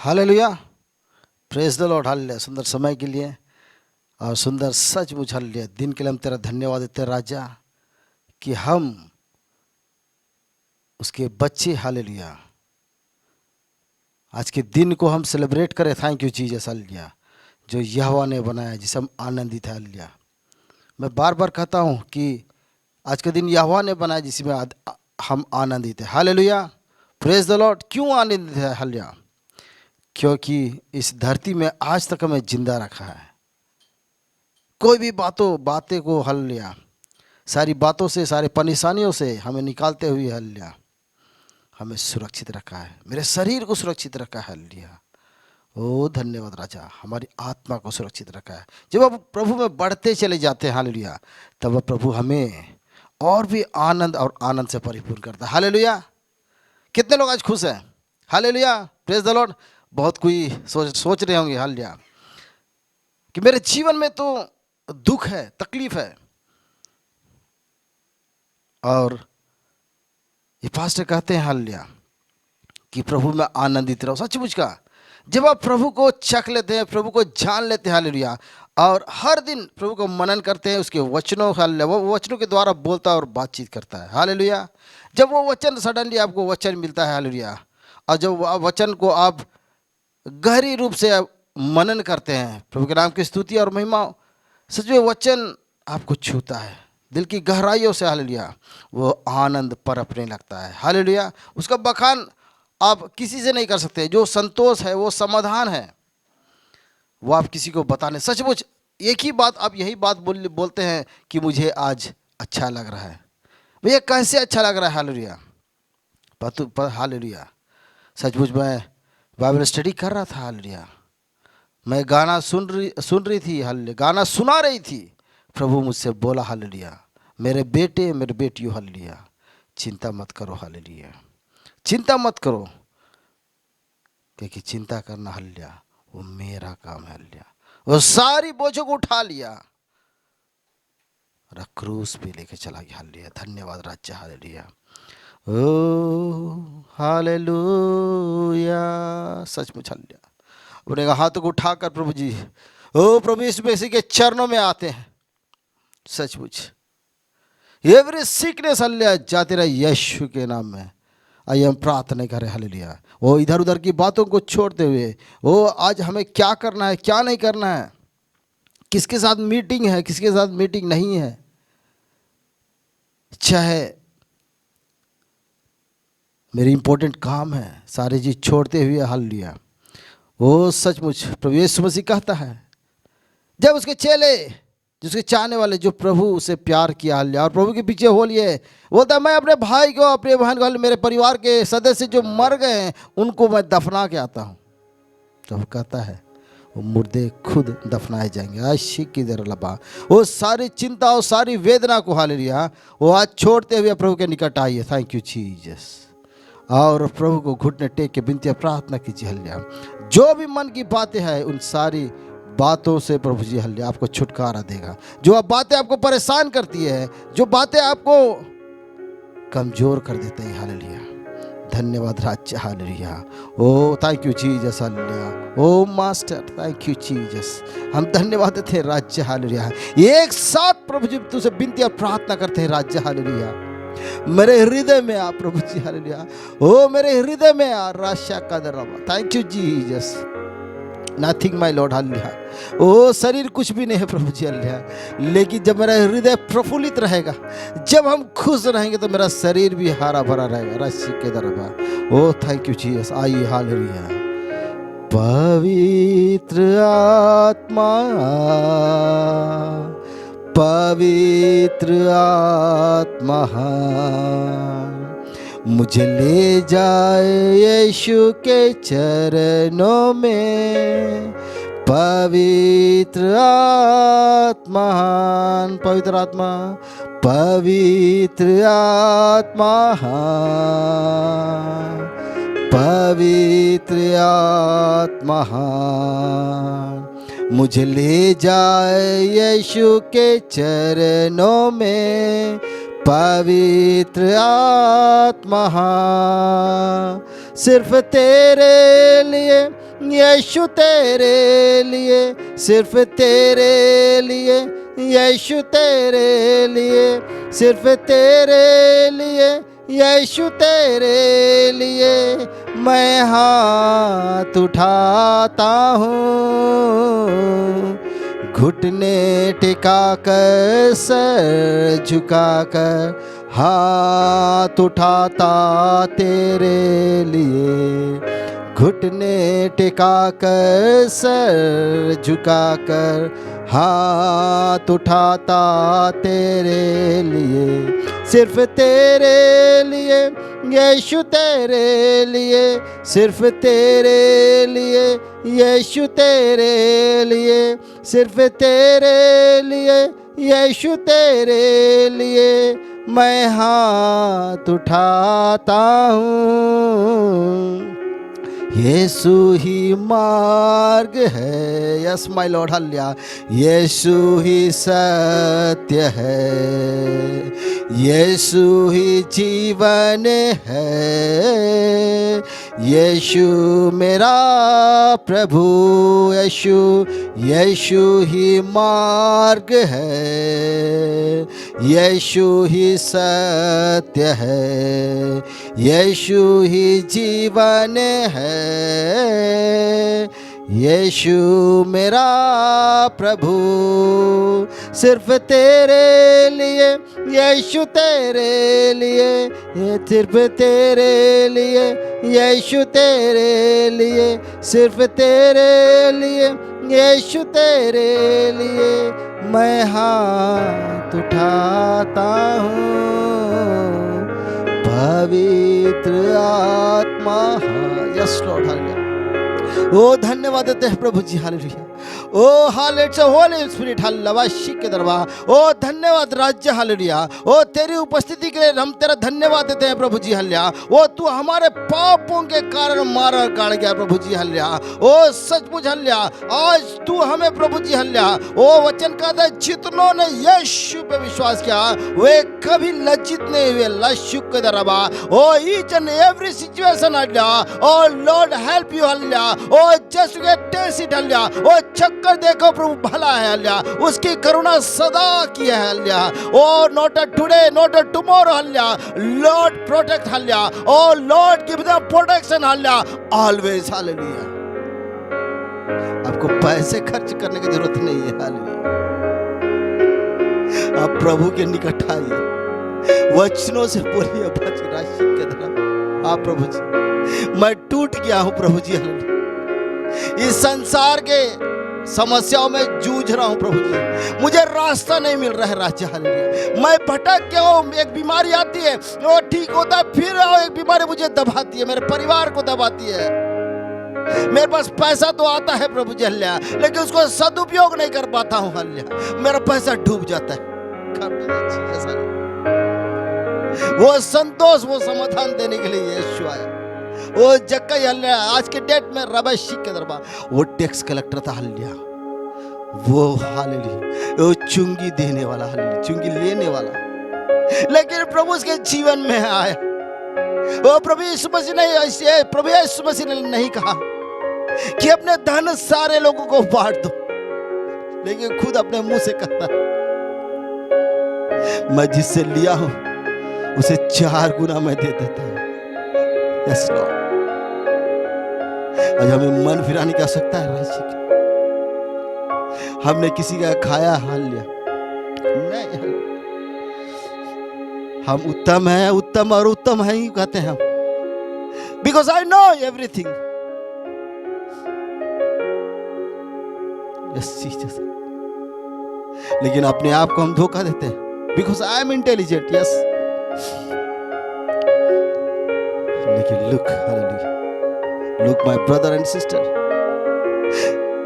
Hallelujah, praise the Lord. Hallelujah. सुंदर समय के लिए और सुंदर सचमुच हालेलुया दिन के लिए हम तेरा धन्यवाद देते हैं राजा कि हम उसके बच्चे। हालेलुया, आज के दिन को हम सेलिब्रेट करें। Thank you Jesus. हालेलुया, जो यहोवा ने बनाया जिसे हम आनंदित है। हालेलुया, मैं बार बार कहता हूँ कि आज का दिन यहोवा ने बनाया जिसमें हम आनंदित है। Hallelujah, praise the Lord. क्यों आनंदित है? हालेलुया, क्योंकि इस धरती में आज तक हमें जिंदा रखा है। कोई भी बातें को हालेलुया, सारी बातों से, सारे परेशानियों से हमें निकालते हुए हालेलुया हमें सुरक्षित रखा है। मेरे शरीर को सुरक्षित रखा है। हालेलुया, ओ धन्यवाद राजा। हमारी आत्मा को सुरक्षित रखा है। जब अब प्रभु में बढ़ते चले जाते हैं हालेलुया, तब प्रभु हमें और भी आनंद और आनंद से परिपूर्ण करता है। हालेलुया, कितने लोग आज खुश हैं? Hallelujah, praise the Lord. बहुत कोई सोच रहे होंगे हालेलुया कि मेरे जीवन में तो दुख है, तकलीफ है, और ये पास्टर कहते हैं हालेलुया कि प्रभु में आनंदित रहो। सचमुच का जब आप प्रभु को चख लेते हैं, प्रभु को जान लेते हैं हालेलुया, और हर दिन प्रभु को मनन करते हैं, उसके वचनों हालेलुया, वो वचनों के द्वारा बोलता है और बातचीत करता है। हालेलुया, जब वो वचन सडनली आपको वचन मिलता है हालेलुया, और जब वचन को आप गहरी रूप से मनन करते हैं, प्रभु के नाम की स्तुति और महिमा, सच में वचन आपको छूता है दिल की गहराइयों से। हालेलुया, वो आनंद परपने लगता है। हालेलुया, उसका बखान आप किसी से नहीं कर सकते। जो संतोष है, वो समाधान है, वो आप किसी को बताने। सचमुच एक ही बात, आप यही बात बोलते हैं कि मुझे आज अच्छा लग रहा है। भैया कैसे अच्छा लग रहा है? हालेलुया, हालेलुया, सचमुच मैं बाइबल स्टडी कर रहा था। हालेलुया, मैं गाना सुन रही थी। हालेलुया, गाना सुना रही थी। प्रभु मुझसे बोला हालेलुया, मेरे बेटे मेरे बेटियों हालेलुया, चिंता मत करो। हालेलुया, चिंता मत करो, क्योंकि चिंता करना हालेलुया वो मेरा काम है। हालेलुया, वो सारी बोझों को उठा लिया और क्रूस पे लेके चला गया। हालेलुया, धन्यवाद राजा। हालेलुया, ओ हालेलुया, सचमुच हालेलुया। अपने हाथों को उठाकर प्रभु जी, ओ प्रभु यीशु मसीह के चरणों में आते हैं। सचमुच एवरी सिकनेस हालेलुया जाते रहे यीशु के नाम में। आइए हम प्रार्थना करें। हालेलुया, वो इधर उधर की बातों को छोड़ते हुए, वो आज हमें क्या करना है, क्या नहीं करना है, किसके साथ मीटिंग है, किसके साथ मीटिंग नहीं है, चाहे मेरी इंपॉर्टेंट काम है, सारी चीज छोड़ते हुए हालेलुया वो सचमुच प्रभु यीशु मसीह कहता है, जब उसके चेले, जिसके चाहने वाले, जो प्रभु उसे प्यार किया हालेलुया और प्रभु के पीछे हो लिए, बोलता है मैं अपने भाई को, अपने बहन को, मेरे परिवार के सदस्य जो मर गए हैं उनको मैं दफना के आता हूँ। तो वो कहता है वो मुर्दे खुद दफनाए जाएंगे। आशिक की दर लबा, वो सारी चिंता और सारी वेदना को हालेलुया वो आज छोड़ते हुए प्रभु के निकट आइए। Thank you Jesus. और प्रभु को घुटने टेक के विनती प्रार्थना कीजिए। हालेलुया, जो भी मन की बातें हैं उन सारी बातों से प्रभु जी हालेलुया आपको छुटकारा देगा। जो बातें आपको परेशान करती है, जो बातें आपको कमजोर कर देते हैं, हालेलुया धन्यवाद राजा। Hallelujah, oh thank you Jesus. Hallelujah, oh master thank you Jesus. हम धन्यवाद देते हैं राजा। हालेलुया, एक साथ प्रभु जी तुझसे विनती और प्रार्थना करते हैं राजा। हालेलुया, मेरे हृदय में आ प्रभु जी। हालेलुया, ओ मेरे हृदय में आ राशा का दरवा। Thank you Jesus. Nothing my lord. Hallelujah, ओ शरीर कुछ भी नहीं है प्रभु जी। हालेलुया, लेकिन जब मेरा हृदय प्रफुल्लित रहेगा, जब हम खुश रहेंगे, तो मेरा शरीर भी हरा भरा रहेगा। रस्सी के दरबा, ओ थैंक यू जीसस। आइए हालेलुया, पवित्र आत्मा, पवित्र आत्मा मुझे ले जाए यीशु के चरणों में। पवित्र आत्मा, पवित्र आत्मा, पवित्र आत्मा, पवित्र आत्मा मुझे ले जाए यीशु के चरणों में। पवित्र आत्मा सिर्फ तेरे लिए यीशु तेरे लिए, सिर्फ तेरे लिए, यीशु तेरे लिए, सिर्फ तेरे लिए, यीशु तेरे लिए मैं हाथ उठाता हूँ, घुटने टिकाकर सर झुकाकर हाथ उठाता तेरे लिए, घुटने टिकाकर सर झुकाकर हाथ उठाता तेरे लिए, सिर्फ तेरे लिए, यीशु तेरे लिए, सिर्फ तेरे लिए, यीशु तेरे लिए, सिर्फ तेरे लिए, यीशु तेरे लिए मैं हाथ उठाता हूँ। यीशु ही मार्ग है, यस माय लॉर्ड, हालेलुया। यीशु ही सत्य है, यीशु ही जीवन है, यीशु मेरा प्रभु, यीशु, यीशु ही मार्ग है, यीशु ही सत्य है, यीशु ही जीवन है, यीशु मेरा प्रभु, सिर्फ तेरे लिए, यीशु तेरे लिए, सिर्फ तेरे लिए, यीशु तेरे लिए, सिर्फ तेरे लिए, यीशु तेरे लिए मैं हाथ उठाता हूँ। पवित्र आत्मा, यस लॉर्ड, हालेलुया। ओ धन्यवाद देते हैं प्रभु जी, hallelujah. Oh hallelujah, Holi spirit, hallelujah, के दरबार। ओ धन्यवाद राज्य, हालेलुया। ओ तेरी उपस्थिति के लिए हम तेरा धन्यवाद देते हैं प्रभु जी, हालेलुया। ओ तू हमारे पापों के कारण मारा गाड़ गया प्रभु जी, हालेलुया। ओ सचमुच, हालेलुया, आज तू हमें प्रभु जी, हालेलुया, ओ वचन का था जितनों ने यीशु पे विश्वास किया वे कभी लज्जित नहीं हुए, लश्यु के दरबार। Oh each and every situation, hallelujah, oh lord help you, hallelujah. Oh just get test it, hallelujah. ओ चक्कर देखो प्रभु भला है, हालेलुया, उसकी करुणा सदा की है, hallelujah. Oh not a today, not a tomorrow, hallelujah, lord protect, hallelujah. Oh lord give them protection, hallelujah, always, hallelujah. आपको पैसे खर्च करने की जरूरत नहीं है, हालेलुया। आप प्रभु के निकट आइए, वचनों से बोलिए, वचन राशि के तरफ। आप प्रभु जी, मैं टूट गया हूं प्रभु जी, हालेलुया, इस संसार के समस्याओं में जूझ रहा हूं प्रभु जी, मुझे रास्ता नहीं मिल रहा है राजा, हालेलुया। मैं भटक गया हूं, एक बीमारी आती है वो ठीक होता है, फिर एक बीमारी मुझे दबाती है, मेरे परिवार को दबाती है। मेरे पास पैसा तो आता है प्रभु जी, हालेलुया, लेकिन उसको सदुपयोग नहीं कर पाता हूं, हालेलुया। मेरा पैसा डूब जाता है। वो संतोष, वो समाधान देने के लिए यीशु आया। वो जक्का, हालेलुया, आज के डेट में रबशी के दरबार, वो टैक्स कलेक्टर था, हालेलुया, वो, हालेलुया, वो चुंगी देने वाला, हालेलुया, चुंगी लेने वाला, लेकिन प्रभु उसके जीवन में आया। वो प्रभु यीशु मसीह ने, प्रभु यीशु मसीह ने नहीं कहा कि अपने धन सारे लोगों को बांट दो, लेकिन खुद अपने मुंह से कहता, मैं जिससे लिया हूं उसे 4 गुना मैं दे देता हूं। यस लॉर्ड, आज हमें मन फिराने की आवश्यकता है राशि की। हमने किसी का खाया, हालेलुया, नहीं, हम उत्तम हैं, उत्तम और उत्तम है ही कहते हैं हम, because I know everything. Yes Jesus, लेकिन अपने आप को हम धोखा देते हैं, because I am intelligent, yes, लेकिन look, hallelujah, look my brother and sister,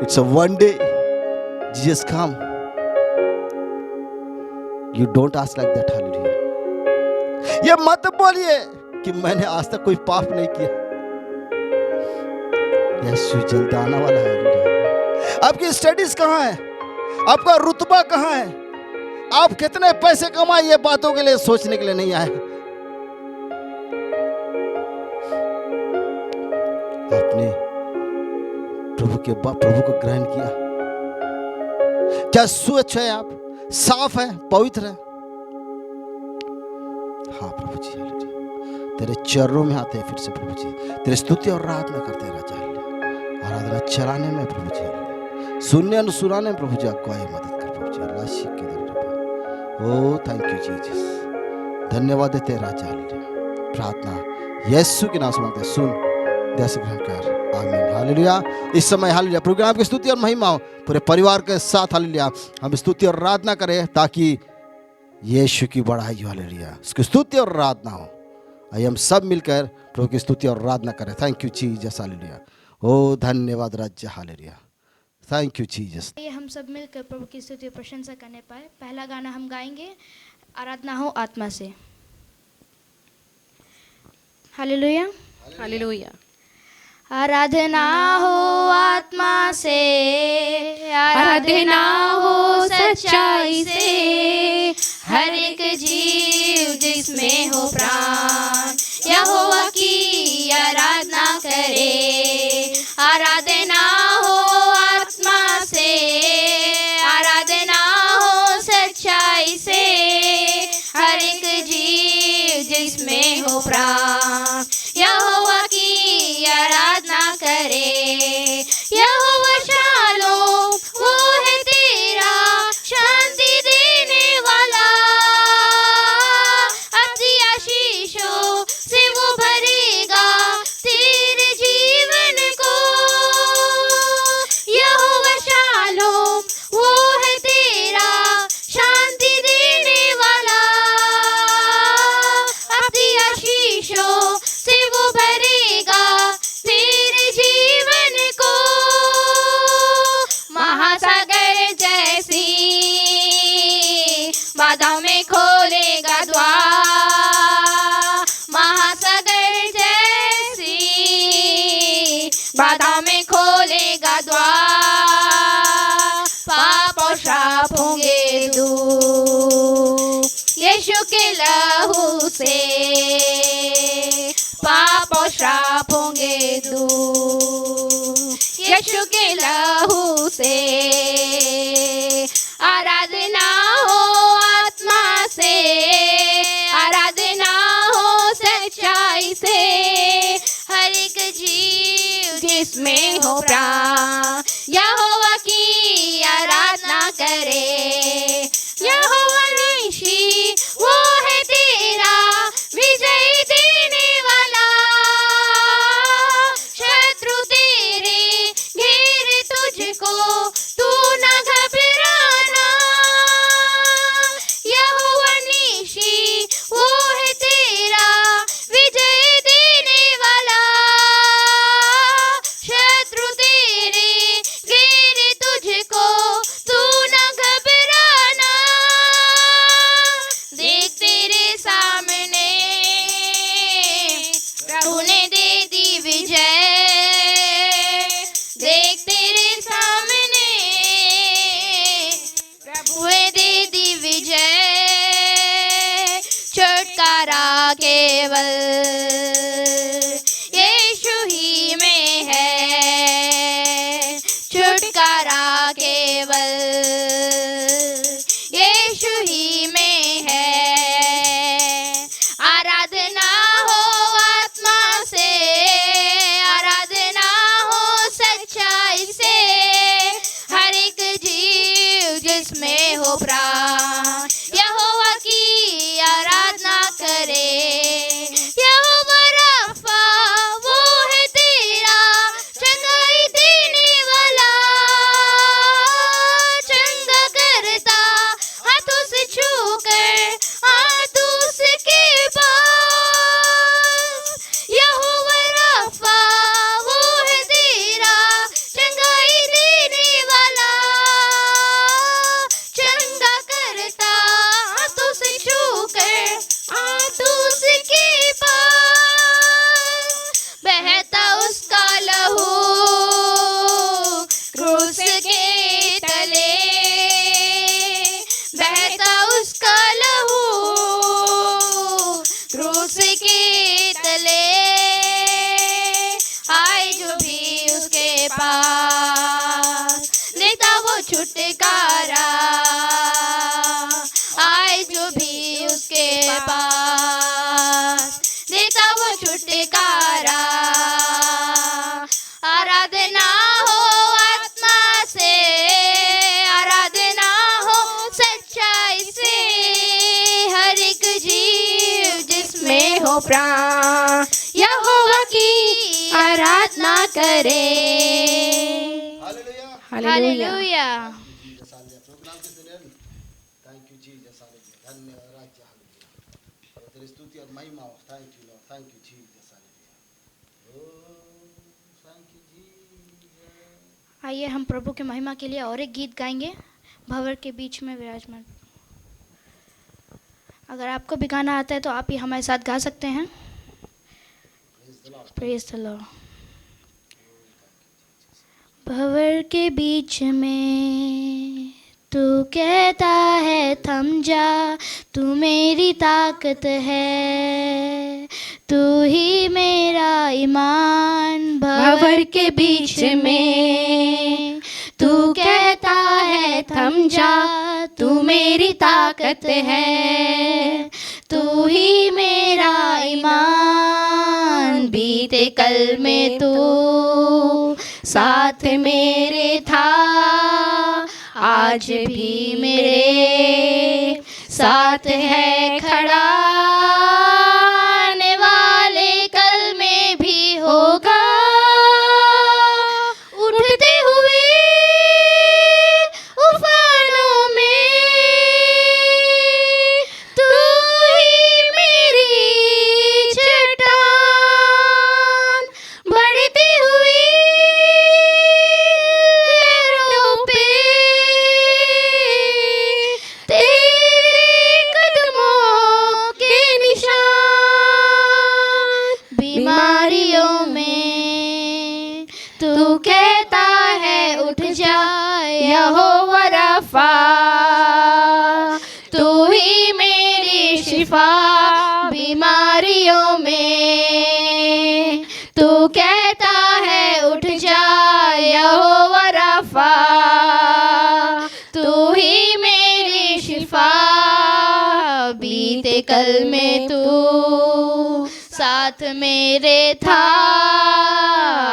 it's a one day Jesus come, you don't ask like that, hallelujah। ये मत बोलिए कि मैंने आज तक कोई पाप नहीं किया, यीशु जल्द आने वाला है, हालेलुया। आपकी स्टडीज कहाँ है, आपका रुतबा कहाँ है, आप कितने पैसे कमाए, ये बातों के लिए सोचने के लिए नहीं आए। अपने प्रभु को ग्रहण किया? क्या स्वच्छ है आप, साफ है, पवित्र है? हाँ प्रभु जी, हालेलुया। तेरे चरणों में आते हैं फिर से प्रभु जी, तेरे स्तुति और आराधना करते हैं राजा। हालेलुया। आराधना चलाने में प्रभु जी, हालेलुया। सुनने और सुनाने में प्रभु जी अगुवाई मदद कर प्रभु जी। अल्लाह शीख के दर प्रभु। ओ थैंक यू जीसस, धन्यवाद देते हैं राजा। हालेलुया। प्रार्थना यीशु के नाम से मांगते हैं, सुन दया से ग्रहण कर, आमीन। हालेलुया। इस समय हालेलुया प्रभु के नाम की स्तुति और महिमा हो पूरे परिवार के साथ। हालेलुया। हम स्तुति और आराधना करें ताकि यीशु की बड़ाई हो। हालेलुया। उसकी स्तुति और आराधना हो। आइए हम सब मिलकर प्रभु की स्तुति और आराधना करें। Thank you Jesus. हालेलुया। ओ धन्यवाद राज्य। हालेलुया। Thank you Jesus. ये हम सब मिलकर प्रभु की स्तुति और प्रशंसा करने पाए। पहला गाना हम गाएंगे, आराधना हो आत्मा से। हालेलुया। हालेलुया। आराधना हो आत्मा से, आराधना हो सच्चाई से, हर एक जीव जिसमें हो प्राण यहोवा की आराधना करे। आराधना हो आत्मा से, आराधना हो सच्चाई से, हर एक जीव जिसमें हो प्राण यहोवा की आराधना करे। यहोवा शालोम वो है तेरा शांति देने वाला, अपनी आशीषों से वो भरेगा तेरे जीवन को। यहोवा शालोम वो है तेरा शांति देने वाला, अपनी आशीषों से वो भरेगा तेरे जीवन को। महासागर जैसी बाधाओं में खोलेगा द्वार, महासागर जैसी बाधाओं में खोलेगा द्वार। पाप और श्राप होंगे दूर यीशु के लहू से, पाप और श्राप होंगे दूर यीशु के लहू से। आराधना हो आत्मा से, आराधना हो सच्चाई से, हर एक जीव जिसमें हो प्राण यहोवा की आराधना करे। यहोवा निशी वो है तेरा विजय देने वाला, शत्रु तेरे घेरे तुझको तू न घबराना। यहोवा निशी वो है तेरा विजय देने वाला, शत्रु तेरे घेरे तुझको तू न घबराना। देख तेरे सामने प्रभु ने दे दी विजय, देख तेरे सामने प्रभु ने दे दी विजय। छुटकारा केवल यीशु ही में है, छुटकारा केवल यीशु ही में है। आराधना हो आत्मा से, आराधना हो सच्चाई से, हर एक जीव जिसमें हो प्राण यहोवा की आराधना करे। यहोवा प्राण यहोवा की आराधना करे। हालेलुया। प्रोग्राम के दिन थैंक यू जीसस हालेलुया धन्यवाद राज्य हालेलुया तेरी स्तुति और महिमा हो thank you lord thank you Jesus hallelujah oh thank you Jesus. आइए हम प्रभु की महिमा के लिए और एक गीत गाएंगे। भंवर के बीच में विराजमान। अगर आपको भी गाना आता है तो आप ही हमारे साथ गा सकते हैं। Praise the Lord. भंवर के बीच में तू कहता है थम जा, तू मेरी ताकत है, तू ही मेरा ईमान। भंवर के बीच में तू कहता है थम जा, तू मेरी ताकत है, तू ही मेरा ईमान। बीते कल में तू साथ मेरे था, आज भी मेरे साथ है खड़ा, आने वाले कल में भी होगा। उठते हुए उफानों में तू ही मेरी चट्टान, बढ़ती हुई लहरों पे तेरे कदमों के निशान। बीमारियों में तू कहता है उठ जा, यहोवा रफा, तू ही मेरी शिफा। बीमारियों में तू कहता है उठ जा, यहोवा रफा, तू ही मेरी शिफा। बीते कल में तू साथ मेरे था,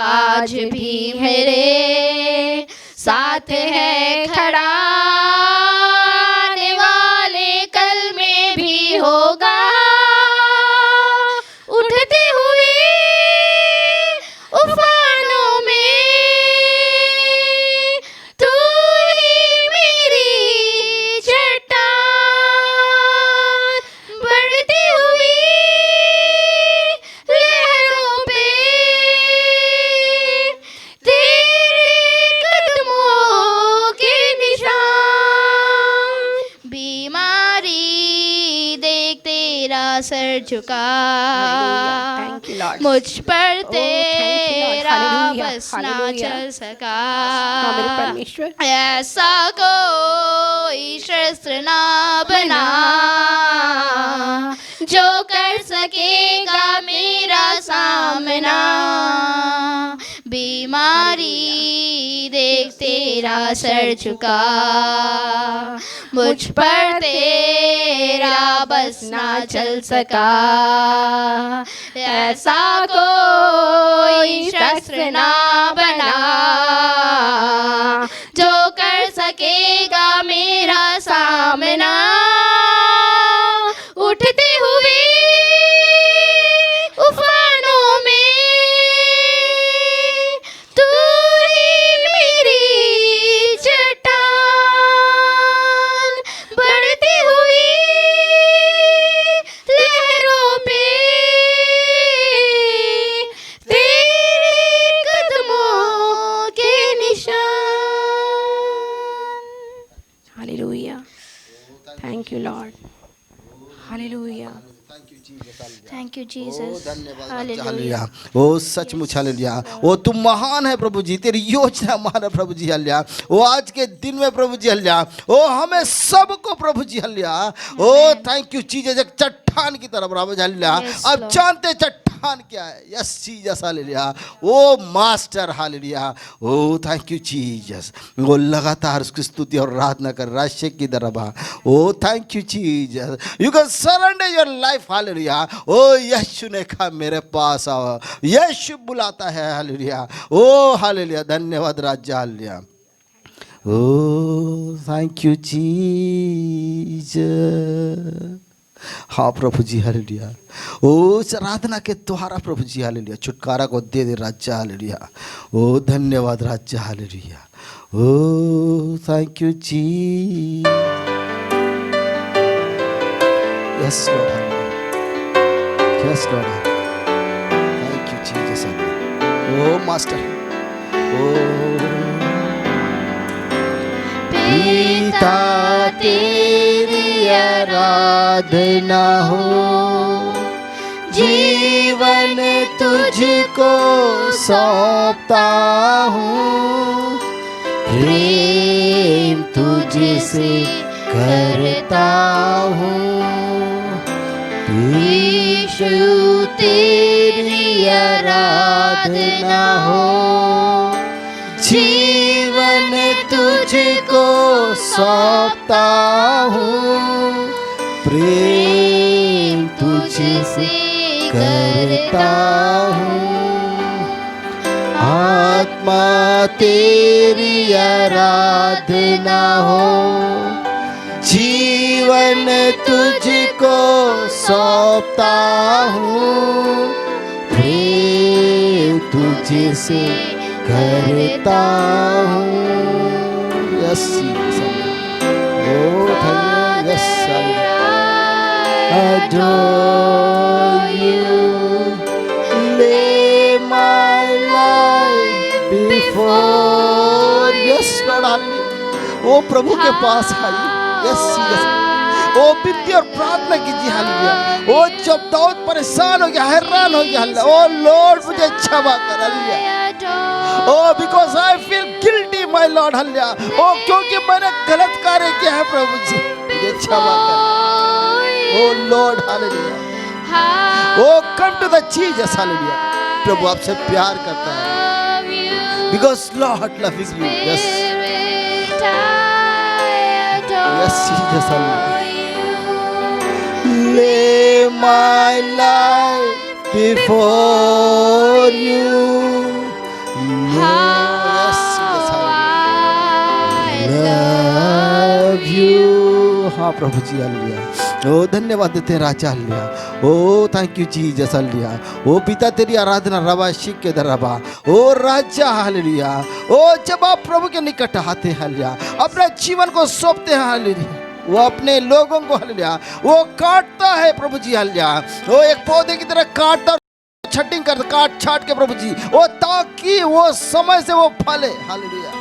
आज भी मेरे साथ है खड़ा, आने वाले कल में भी होगा। उठते हुए उफानों में तू ही मेरी चट्टान, बढ़ती हुई लहरों पे तेरे कदमों के निशान। बीमारी देख तेरा सर झुका, Thank you, Lord. मुझ पर thank you, Lord. तेरा Hallelujah. बस ना Hallelujah. चल सका। हाँ मेरे परमेश्वर। ऐसा कोई शस्त्र ना बना जो कर सकेगा मेरा सामना। बीमारी देख तेरा सर झुका, मुझ पर तेरा बस ना चल सका। ऐसा कोई शस्त्र ना बना जो कर सकेगा मेरा सामना। उठते हुए उफानों में तू ही मेरी चट्टान, बढ़ती हुई लहरों पे तेरे कदमों के निशान। Hallelujah. Thank you, Lord. Hallelujah. Thank you Jesus thank you Jesus. धन्यवाद हालेलुया। हालेलुया ओ सचमुच हालेलुया ओ तुम महान है प्रभु जी तेरी योजना महान है प्रभु जी हालेलुया ओ आज के दिन में प्रभु जी हालेलुया ओ हमें सबको प्रभु जी hallelujah oh thank you Jesus एक चट्टान की तरह बराबर हालेलुया Yes, अब Lord. जानते चट्टान क्या है yes Jesus hallelujah oh master hallelujah oh thank you Jesus वो लगातार उसकी स्तुति और आराधना कर राशि की तरह oh thank you Jesus you can surrender your life hallelujah ओ यीशु ने कहा मेरे पास आओ यीशु बुलाता है हालेलुया ओ हालेलुया धन्यवाद राज्य hallelujah oh thank you Jesus हाँ प्रभु जी हालेलुया। उस आराधना के द्वारा प्रभु जी हालेलुया छुटकारा को दे दे राजा हालेलुया। ओ धन्यवाद राजा hallelujah. Oh thank you ji. Yes Lord, yes Lord, thank you Jesus. O master, ओ पिता तेरी आराधना हो, जीवन तुझको सौंपता हूँ, प्रेम तुझसे करता हूँ। यीशु तेरी आराधना हो, जीवन तुझको सौंपता हूँ, प्रेम तुझसे करता हूँ। आत्मा तेरी आराधना हो, जीवन तुझको सौंपता हूँ, प्रेम तुझसे करता हूँ। यस ओ धन्य yes adore you, lay my life before। Yes lord, ओ प्रभु के पास आइए। यस यस, ओ विनती और प्रार्थना कीजिए हालेलुया। ओ जब दाऊद परेशान हो गया, हैरान हो गया, ओ लॉर्ड मुझे क्षमा कर hallelujah. Oh because I feel guilty my lord hallelujah. ओ क्योंकि मैंने गलत कार्य किया है प्रभु जी, मुझे क्षमा कर। Oh lord hallelujah. Oh come to the Jesus hallelujah. प्रभु आपसे प्यार करता है, because lord loves you. Yes yes Jesus hallelujah. Lay my life before you, yes, yes, love you। हाँ प्रभु जी हालेलुया। ओ धन्यवाद देते हैं राजा hallelujah. Oh thank you Jesus hallelujah. ओ पिता तेरी आराधना रवा शिक के दरबा। ओ राजा हालेलुया। ओ जब आप प्रभु के निकट आते हैं हालेलुया, अपने जीवन को सौंपते हैं हालेलुया, वो अपने लोगों को हालेलुया वो काटता है प्रभु जी हालेलुया। वो एक पौधे की तरह काटता, छटिंग कर काट छाट के प्रभु जी वो, ताकि वो समय से वो फले hallelujah.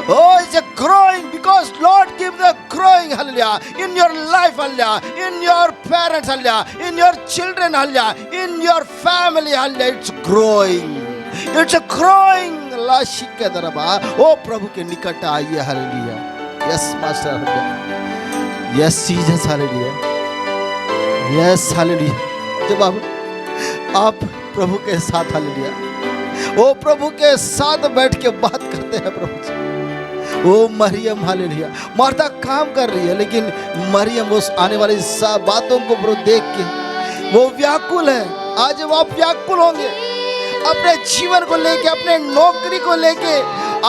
Oh, it's a growing because Lord give the growing hallelujah in your life hallelujah, in your parents hallelujah, in your children hallelujah, in your family hallelujah, it's growing, it's a growing। ला शिक के दरबा। ओ प्रभु के निकट आइए hallelujah. Yes master hallelujah. Yes Jesus hallelujah. Yes hallelujah. जब आप प्रभु के साथ हालेलुया, वो प्रभु के साथ बैठ के बात करते हैं प्रभु जी। वो मरियम हालेलुया, मार्था काम कर रही है, लेकिन मरियम उस आने वाली बातों को प्रभु देख के वो व्याकुल है। आज वो आप व्याकुल होंगे अपने जीवन को लेके, अपने नौकरी को लेके,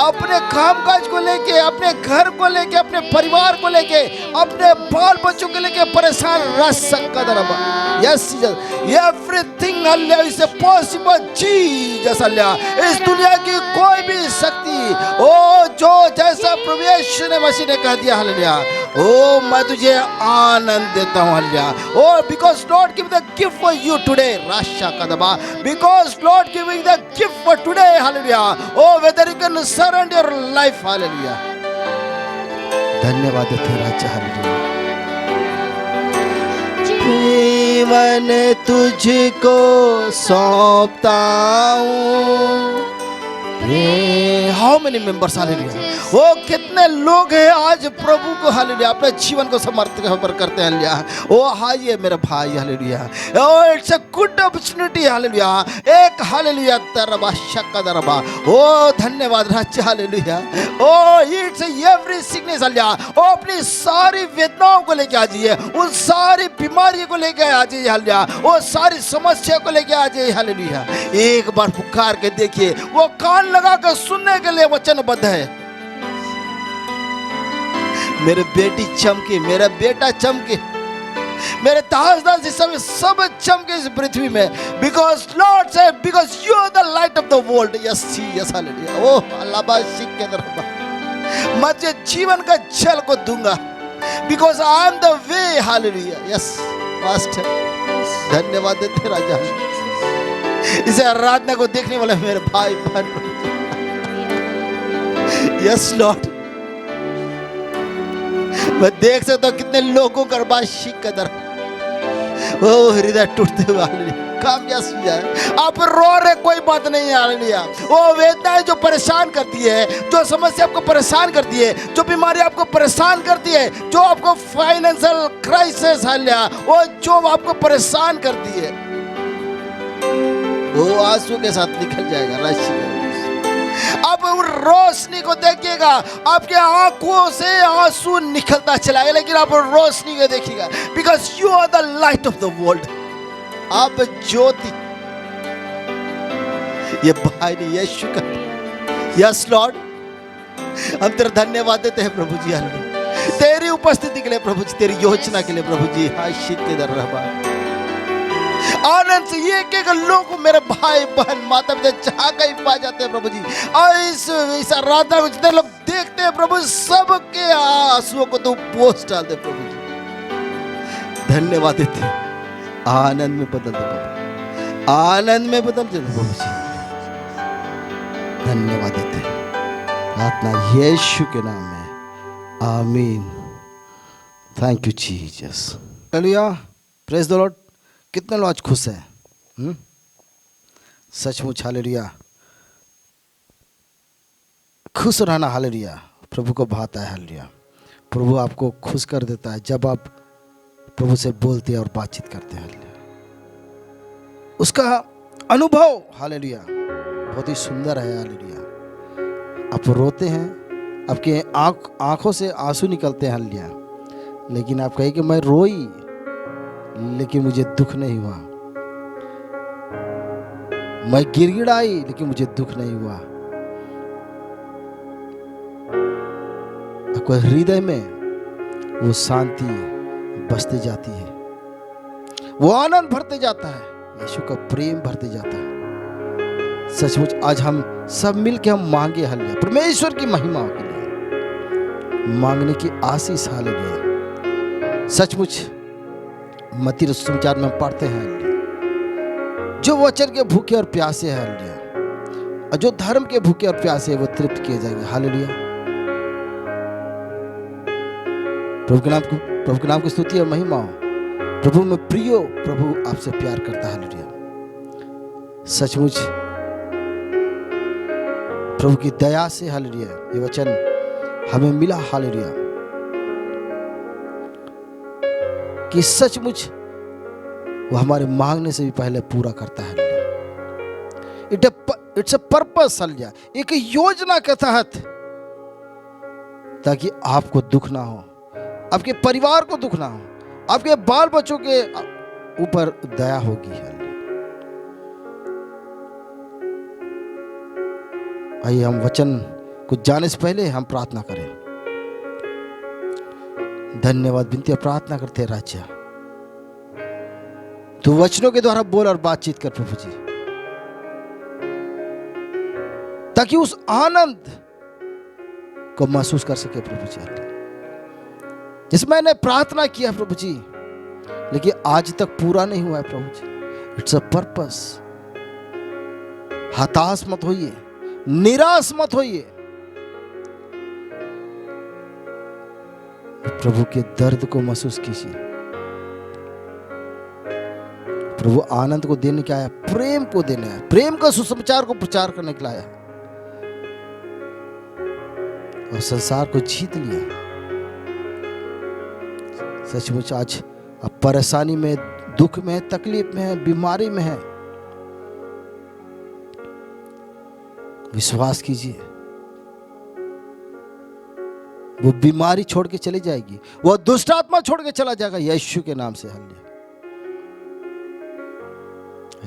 अपने कामकाज को लेके, अपने घर को लेके, अपने परिवार को लेके, अपने बाल बच्चों को लेके परेशान रह सकता दरबा। Yes everything hallelujah is possible Jesus hallelujah. इस दुनिया की कोई भी शक्ति ओ जो जैसा प्रभु यीशु ने मसीह ने कह दिया हालेलुया, ओ मैं तुझे आनंद देता हूँ hallelujah. Oh because lord give the gift for you today राशा कदबा, because lord giving the gift for today hallelujah. Oh whether you can surrender your life hallelujah. धन्यवाद देते राजा हालेलुया। जीवन तुझको सौंपता हूँ। हाउ मेनी मेंबर्स हालेलुया, वो कितने लोग हैं आज प्रभु को हालेलुया अपने जीवन को समर्पित करते हैं हालेलुया। ओ हाय मेरे भाई hallelujah, oh it's a good opportunity hallelujah. एक हालेलुया तरबा शक्का दरबा। ओ धन्यवाद राजा hallelujah. Oh it's every sickness hallelujah, ओ अपनी सारी वेदनाओं को लेके आ जाइए, उन सारी बीमारियों को लेके आ जाइए हालेलुया, वो सारी समस्या को लेके आ जाइए हालेलुया। एक बार पुकार के देखिए, वो कान लगा कर सुनने के लिए वचनबद्ध है। मेरे बेटी चमके, मेरा बेटा चमके, मेरे दास इस समय सब चमके इस पृथ्वी में, बिकॉज लॉर्ड से, because you are the light of the world. Yes yes hallelujah. ओह अल्लाह बाशिक के दरबार मैं तुझे जीवन का जल को दूंगा, because I am the way. Hallelujah. Yes master, धन्यवाद देते राजा। इसे आराधना को देखने वाले मेरे भाई बहन, यस लॉर्ड, मैं देख सकता हूँ कितने लोगों का बाशिक कदर, ओ हृदय टूटते हुए। हालेलुया। काम यस जाए, आप रो रहे कोई बात नहीं है। हालेलुया। वो वेदनाएं जो परेशान करती है, जो समस्या आपको परेशान करती है, जो बीमारी आपको परेशान करती है, जो आपको फाइनेंशियल क्राइसिस, हालेलुया, वो जो आपको परेशान करती है, वो आंसू के साथ निकल जाएगा। राशि अब रोशनी को देखिएगा, आपके आंखों से आंसू निकलता चलाएगा, लेकिन आप रोशनी को देखिएगा, because you are the light of the world. आप ज्योति, ये भाई ने यीशु का, यस लॉर्ड, हम तेरा धन्यवाद देते हैं प्रभु जी। हालेलुया। तेरी उपस्थिति के लिए प्रभु जी, तेरी योजना के लिए प्रभु जी। हाशिक के दर रहा आनंद से ये एक लोग मेरे भाई बहन माता पिता जहाँ कहीं पा जाते हैं प्रभु जी, और इस आराधना को जितने लोग देखते हैं प्रभु, सबके आंसुओं को तो पोंछ डालते प्रभु जी। धन्यवाद देते, आनंद में बदल दे प्रभु, आनंद में बदल दे प्रभु जी। धन्यवाद देते, प्रार्थना यीशु के नाम में, आमीन। Thank you Jesus. Hallelujah, praise the Lord. कितने लोग आज खुश हैं? सचमुच हालेलुया। खुश रहना हालेलुया प्रभु को भाता है। हालेलुया। प्रभु आपको खुश कर देता है जब आप प्रभु से बोलते हैं और बातचीत करते हैं। हालेलुया। उसका अनुभव हालेलुया बहुत ही सुंदर है। हालेलुया। आप रोते हैं, आपके आंखों से आंसू निकलते हैं। हालेलुया। लेकिन आप कहें कि मैं रोई लेकिन मुझे दुख नहीं हुआ, मैं गिड़गिड़ाई लेकिन मुझे दुख नहीं हुआ। आपको हृदय में वो शांति बसती जाती है, वो आनंद भरते जाता है, यीशु का प्रेम भरते जाता है। सचमुच आज हम सब मिलके हम मांगे हालेलुया परमेश्वर की महिमा के लिए, मांगने की आशीष। हालेलुया। सचमुच मत्ती सुसमाचार में पढ़ते हैं, जो वचन के भूखे और प्यासे हैं हालेलुया, और जो धर्म के भूखे और प्यासे हैं वो तृप्त किए जाएंगे। हालेलुया। प्रभु के नाम की स्तुति और महिमा हो। प्रभु में प्रियो, प्रभु आपसे प्यार करता है। हालेलुया। सचमुच प्रभु की दया से हालेलुया ये वचन हमें मिला। हालेलुया। कि सचमुच वो हमारे मांगने से भी पहले पूरा करता है। It's a purpose. हालेलुया। एक योजना के तहत, ताकि आपको दुख ना हो, आपके परिवार को दुख ना हो, आपके बाल बच्चों के ऊपर दया होगी। आइए हम वचन को जाने से पहले हम प्रार्थना करें। धन्यवाद विनती प्रार्थना करते हैं राजा, तू वचनों के द्वारा बोल और बातचीत कर प्रभु जी, ताकि उस आनंद को महसूस कर सके प्रभु जी। जिस मैंने प्रार्थना किया प्रभु जी, लेकिन आज तक पूरा नहीं हुआ है प्रभु जी। It's a purpose. हताश मत होइए, निराश मत होइए। प्रभु के दर्द को महसूस कीजिए। प्रभु आनंद को देने के आया, प्रेम को देने आया, प्रेम का सुसमाचार को प्रचार करने के लिए आया, और संसार को जीत लिया। सचमुच आज आप परेशानी में, दुख में, तकलीफ में है, बीमारी में है, विश्वास कीजिए वो बीमारी छोड़ के चली जाएगी, वो दुष्ट आत्मा छोड़ के चला जाएगा यीशु के नाम से। हालेलुया।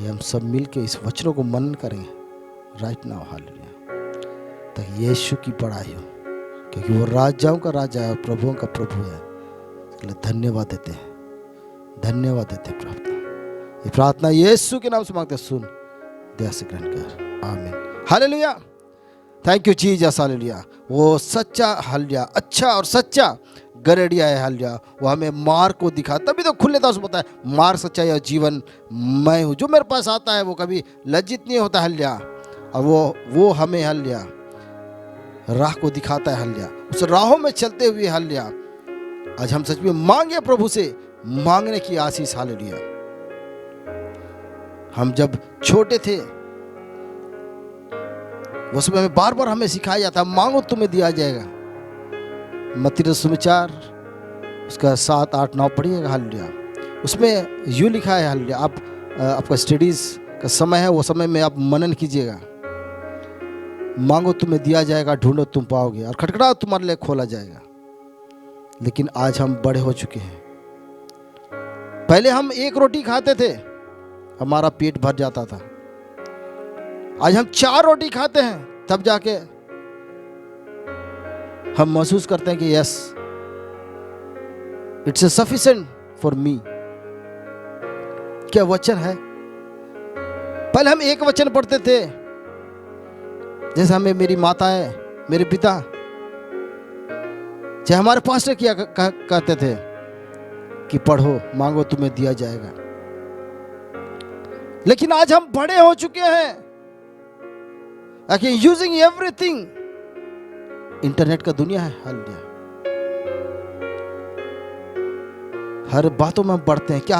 हम सब मिलके इस वचनों को मनन करेंगे राइट नाउ। हालेलुया। ताकि यीशु की बड़ाई हो, क्योंकि वो राजाओं का राजा है, प्रभुओं का प्रभु है। धन्यवाद देते हैं धन्यवाद देते हैं प्रार्थना, ये प्रार्थना यीशु के नाम से मांगते हैं, सुन दया से ग्रहण कर, आमीन। Hallelujah, thank you Jesus, hallelujah. वो सच्चा हालेलुया, अच्छा और सच्चा गरेडिया है हालेलुया, वो हमें मार्ग को दिखा, तभी तो खुले दास होता है, मार्ग सच्चाई और जीवन मैं हूँ, जो मेरे पास आता है वो कभी लज्जित नहीं होता हालेलुया, और वो हमें हालेलुया राह को दिखाता है हालेलुया, उस राहों में चलते हुए हालेलुया आज हम सच में मांगे प्रभु से, मांगने की आशीष हालेलुया। हम जब छोटे थे उस समय में बार बार हमें सिखाया जाता, मांगो तुम्हें दिया जाएगा, मत्ती रचित सुसमाचार उसका 7, 8, 9 पढ़िएगा हालेलुया, उसमें यूँ लिखा है हालेलुया। आप आपका स्टडीज का समय है, वो समय में आप मनन कीजिएगा, मांगो तुम्हें दिया जाएगा, ढूंढो तुम पाओगे, और खटखटाओ तुम्हारे लिए खोला जाएगा। लेकिन आज हम बड़े हो चुके हैं, पहले हम 1 रोटी खाते थे, हमारा पेट भर जाता था, आज हम 4 रोटी खाते हैं, तब जाके हम महसूस करते हैं कि yes it's sufficient for me. क्या वचन है, पहले हम 1 वचन पढ़ते थे, जैसे हमें मेरी माता है, मेरे पिता, चाहे हमारे पास्टर किया कहते थे कि पढ़ो मांगो तुम्हें दिया जाएगा। लेकिन आज हम बड़े हो चुके हैं, यूजिंग एवरीथिंग, इंटरनेट का दुनिया है हालेलुया, हर बातों में हम बढ़ते हैं। क्या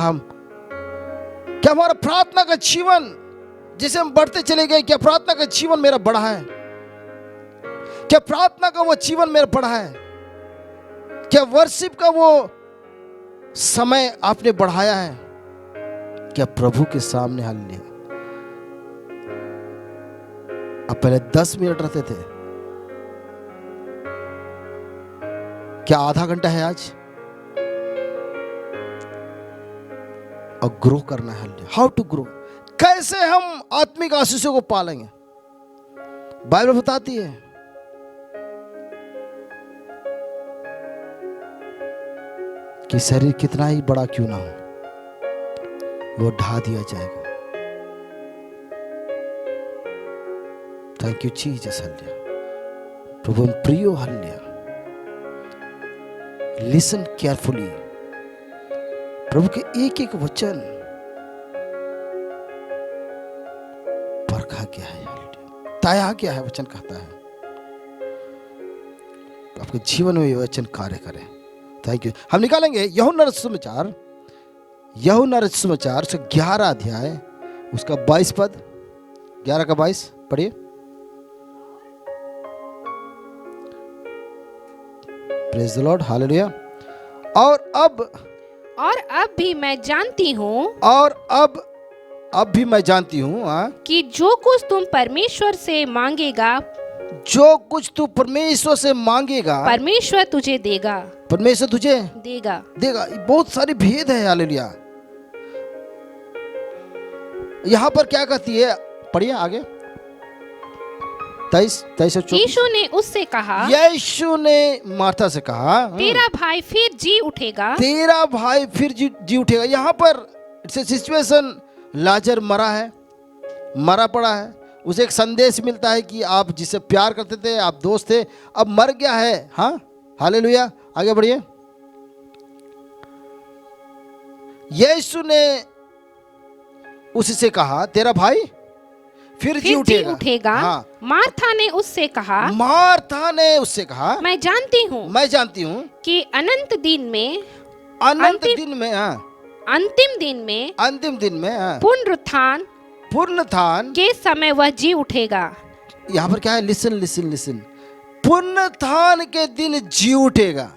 हमारा प्रार्थना का जीवन, जैसे हम बढ़ते चले गए, क्या प्रार्थना का जीवन मेरा बढ़ा है? क्या प्रार्थना का वो जीवन मेरा बढ़ा है? क्या वर्शिप का वो समय आपने बढ़ाया है? क्या प्रभु के सामने हालेलुया, आप पहले 10 मिनट रहते थे, क्या आधा घंटा है आज? और ग्रो करना है हालेलुया। हाउ टू ग्रो, कैसे हम आत्मिक आशीषों को पालेंगे? बाइबल बताती है कि शरीर कितना ही बड़ा क्यों ना हो, वो ढा दिया जाएगा। Thank you Jesus, hallelujah. प्रभु प्रियो हालेलुया, लिसन केयरफुली, प्रभु के एक एक वचन परखा गया है हालेलुया, ताया गया है, वचन कहता है तो आपके जीवन में ये वचन कार्य करे। Thank you. हम निकालेंगे यूहन्ना रचित सुसमाचार से 11 अध्याय उसका 22 पद, 11 का 22 पढ़िए। Praise the Lord, hallelujah. और अब भी मैं जानती हूँ, अब भी मैं जानती हूँ कि जो कुछ तुम परमेश्वर से मांगेगा, जो कुछ तू परमेश्वर से मांगेगा, परमेश्वर तुझे देगा, परमेश्वर तुझे देगा। बहुत सारी भेद है हालेलुया। यहाँ पर क्या कहती है, पढ़िए आगे 23 यीशु ने उससे कहा, यीशु ने मार्था से कहा, तेरा भाई फिर जी उठेगा, तेरा भाई फिर जी उठेगा। यहाँ पर इट्स ए सिचुएशन, लाजर मरा पड़ा है, उसे एक संदेश मिलता है कि आप जिससे प्यार करते थे, आप दोस्त थे, अब मर गया है। हाँ हालेलुया, आगे बढ़िए। यीशु ने उससे कहा, तेरा भाई फिर जी उठेगा। हाँ। मार्था ने उससे कहा, मैं जानती हूँ कि अंतिम दिन में पुनरुत्थान के समय वह जी उठेगा। यहाँ पर क्या है, लिसन, पुनरुत्थान के दिन जी उठेगा।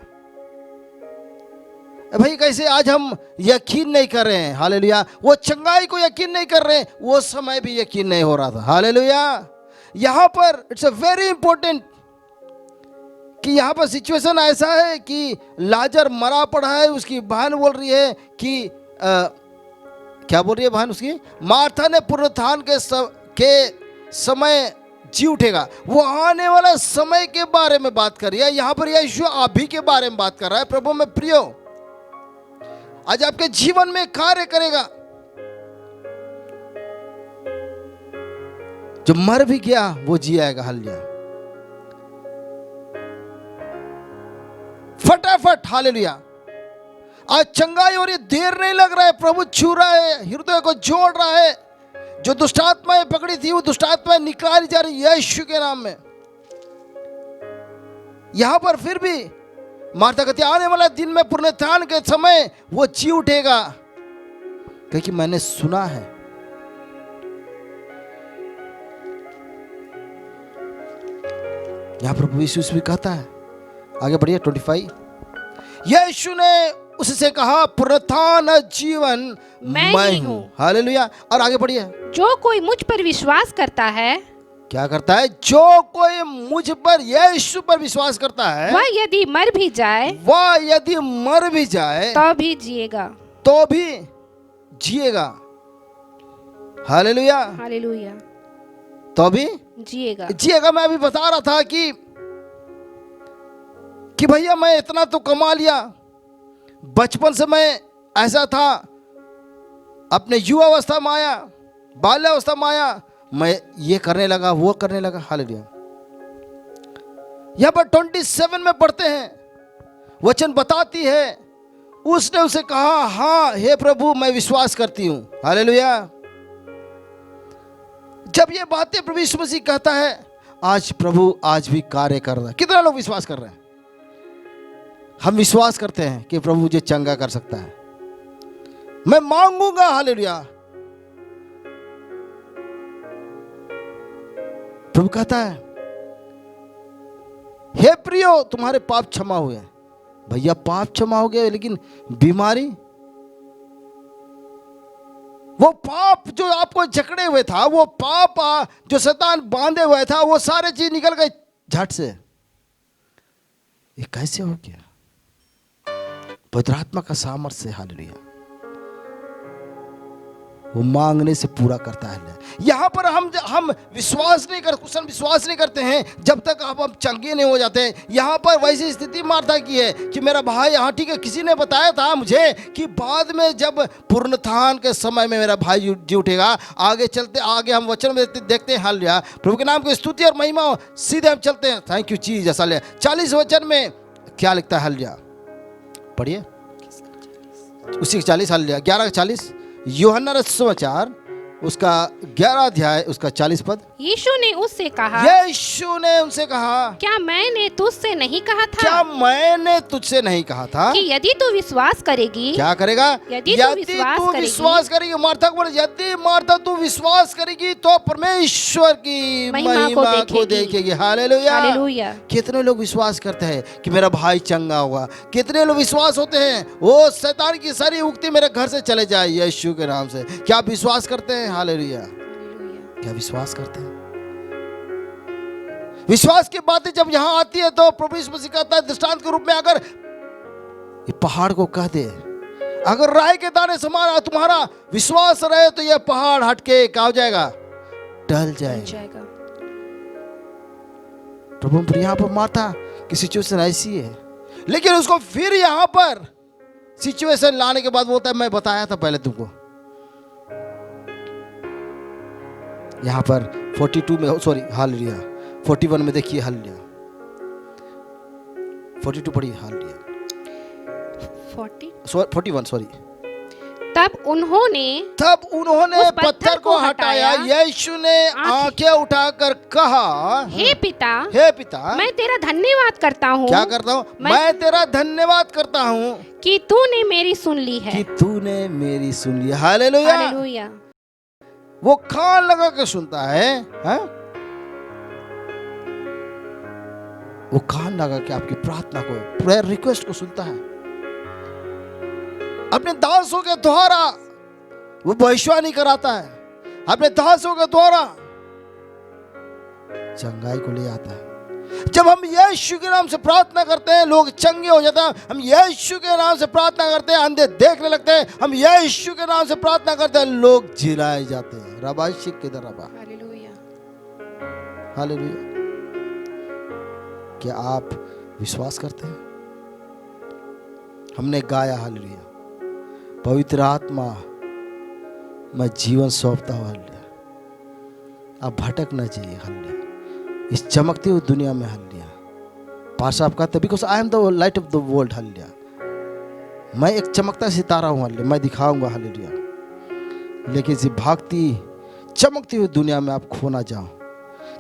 भाई कैसे आज हम यकीन नहीं कर रहे हैं हालेलुया, वो चंगाई को यकीन नहीं कर रहे हैं, वो समय भी यकीन नहीं हो रहा था हालेलुया। यहाँ पर इट्स अ वेरी इंपॉर्टेंट कि यहाँ पर सिचुएशन ऐसा है कि लाजर मरा पड़ा है, उसकी बहन बोल रही है कि क्या बोल रही है बहन उसकी, मार्था ने पुनरुत्थान के समय जी उठेगा। वो आने वाला समय के बारे में बात कर रही है। यहाँ पर यीशु अभी के बारे में बात कर रहा है। प्रभु में प्रियो, आज आपके जीवन में कार्य करेगा। जो मर भी गया वो जिएगा। हालेलुया, फटाफट। हालेलुया, आज चंगाई हो रही, देर नहीं लग रहा है। प्रभु छू रहा है, हृदय को जोड़ रहा है। जो दुष्ट आत्माएं पकड़ी थी वो दुष्ट आत्माएं निकाली जा रही यीशु के नाम में। यहां पर फिर भी मार्था कहती आने वाला दिन में पुनरुत्थान के समय वो जी उठेगा, क्योंकि मैंने सुना है। यहां प्रभु यीशु भी कहता है, आगे बढ़िए 25, यीशु ने उससे कहा पुनरुत्थान जीवन मैं ही हूं। हालेलुया, और आगे बढ़िए, जो कोई मुझ पर विश्वास करता है, क्या करता है? जो कोई मुझ पर, यीशु पर विश्वास करता है, वह यदि मर भी जाए, वह यदि मर भी जाए तो भी जिएगा, तो भी जिएगा। हालेलुया, हालेलुया, तो भी जिएगा। जिएगा। मैं अभी बता रहा था कि भैया मैं इतना तो कमा लिया, बचपन से मैं ऐसा था, अपने युवावस्था में आया, बाल्यावस्था में आया, मैं ये करने लगा, वो करने लगा। हालेलुया, यहां पर 27 में पढ़ते हैं, वचन बताती है, उसने उसे कहा हाँ हे प्रभु मैं विश्वास करती हूं। हालेलुया, जब ये बातें प्रभु यीशु मसीह कहता है, आज प्रभु आज भी कार्य कर रहा है। कितना लोग विश्वास कर रहे हैं? हम विश्वास करते हैं कि प्रभु मुझे चंगा कर सकता है, मैं मांगूंगा। हालेलुया, प्रभु कहता है हे प्रियो तुम्हारे पाप क्षमा हुए। भैया पाप क्षमा हो गए, लेकिन बीमारी, वो पाप जो आपको जकड़े हुए था, वो पाप जो शैतान बांधे हुए था, वो सारे चीज निकल गए झट से। ये कैसे हो गया? पवित्र आत्मा का सामर्थ्य से। हालेलुया, वो मांगने से पूरा करता है। यहां पर हम विश्वास नहीं कर, कुछ विश्वास नहीं करते हैं जब तक हम चंगे नहीं हो जाते। यहां पर वैसी स्थिति मार्था की है कि मेरा भाई, हाँ ठीक है, किसी ने बताया था मुझे कि बाद में जब पुनरुत्थान के समय में मेरा भाई जी उठेगा। आगे चलते, आगे हम वचन में देखते हैं। हालेलुया, प्रभु के नाम की स्तुति और महिमा। सीधे हम चलते हैं, थैंक यू जीसस। हालेलुया, 40 वचन में क्या लिखता है? हालेलुया, पढ़िए उसी 40। हालेलुया, 11:40, यूहन्ना रचित सुसमाचार उसका 11 अध्याय उसका 40 पद। यीशु ने उससे कहा, यीशु ने उनसे कहा, क्या मैंने तुझसे नहीं कहा था? क्या मैंने तुझसे नहीं कहा था कि यदि तू विश्वास करेगी, क्या करेगा? यदि तू विश्वास करेगी। मार्था को बोले, यदि मार्था तू विश्वास करेगी तो परमेश्वर की महिमा को देखेगी। Hallelujah, hallelujah. कितने लोग विश्वास करते हैं कि मेरा भाई चंगा होगा? कितने लोग विश्वास होते हैं वो शैतान की सारी उक्ति मेरे घर से चले जाए यीशु के नाम से? क्या आप विश्वास करते हैं? हालेलुया, क्या विश्वास करते हैं? विश्वास की बातें जब यहां आती है तो प्रभु यीशु मसीह कहता है दृष्टांत के रूप में, अगर ये पहाड़ को कह दे, अगर राई के दाने समान तुम्हारा विश्वास रहे तो यह पहाड़ हटके क्या हो जाएगा? टल जाएगा। प्रभु यहां पर मार्था की सिचुएशन ऐसी है, लेकिन उसको फिर यहां पर सिचुएशन लाने के बाद बोलता है मैं बताया था पहले तुमको। यहां पर 42 में, सॉरी हालेलुया, 41 में देखिए। हालेलुया, 42 पढ़िए। Hallelujah, 41 sorry. तब उन्होंने पत्थर को हटाया। यीशु ने आंखें उठाकर कहा, हे पिता, मैं तेरा धन्यवाद करता हूँ। क्या करता हूँ? मैं तेरा धन्यवाद करता हूँ कि तूने मेरी सुन ली है, कि तूने मेरी सुन ली। Hallelujah, hallelujah. वो कान लगा के सुनता है, हा? वो कान लगा के आपकी प्रार्थना को, प्रेयर रिक्वेस्ट को सुनता है। अपने दासों के द्वारा वो भविष्यवाणी कराता है, अपने दासों के द्वारा चंगाई को ले आता है। जब हम यीशु के नाम से प्रार्थना करते हैं लोग चंगे हो जाते हैं। हम यीशु के नाम से प्रार्थना करते हैं अंधे देखने लगते हैं। हम यीशु के नाम से प्रार्थना करते हैं लोग जिलाए जाते हैं। रबा शिक के दरबा। Hallelujah, hallelujah. क्या आप विश्वास करते हैं? हमने गाया हालेलुया, पवित्र आत्मा, मैं जीवन सौंपता हूँ हल्लिया, आप भटक ना चाहिए हल्लिया इस चमकती हुई दुनिया में हल्लिया। पास आप कहते because I am the light of the world hallelujah, मैं एक चमकता सितारा हूँ हल्लिया, मैं दिखाऊंगा हल्लिया। लेकिन इस भागती चमकती हुई दुनिया में आप खो ना जाओ,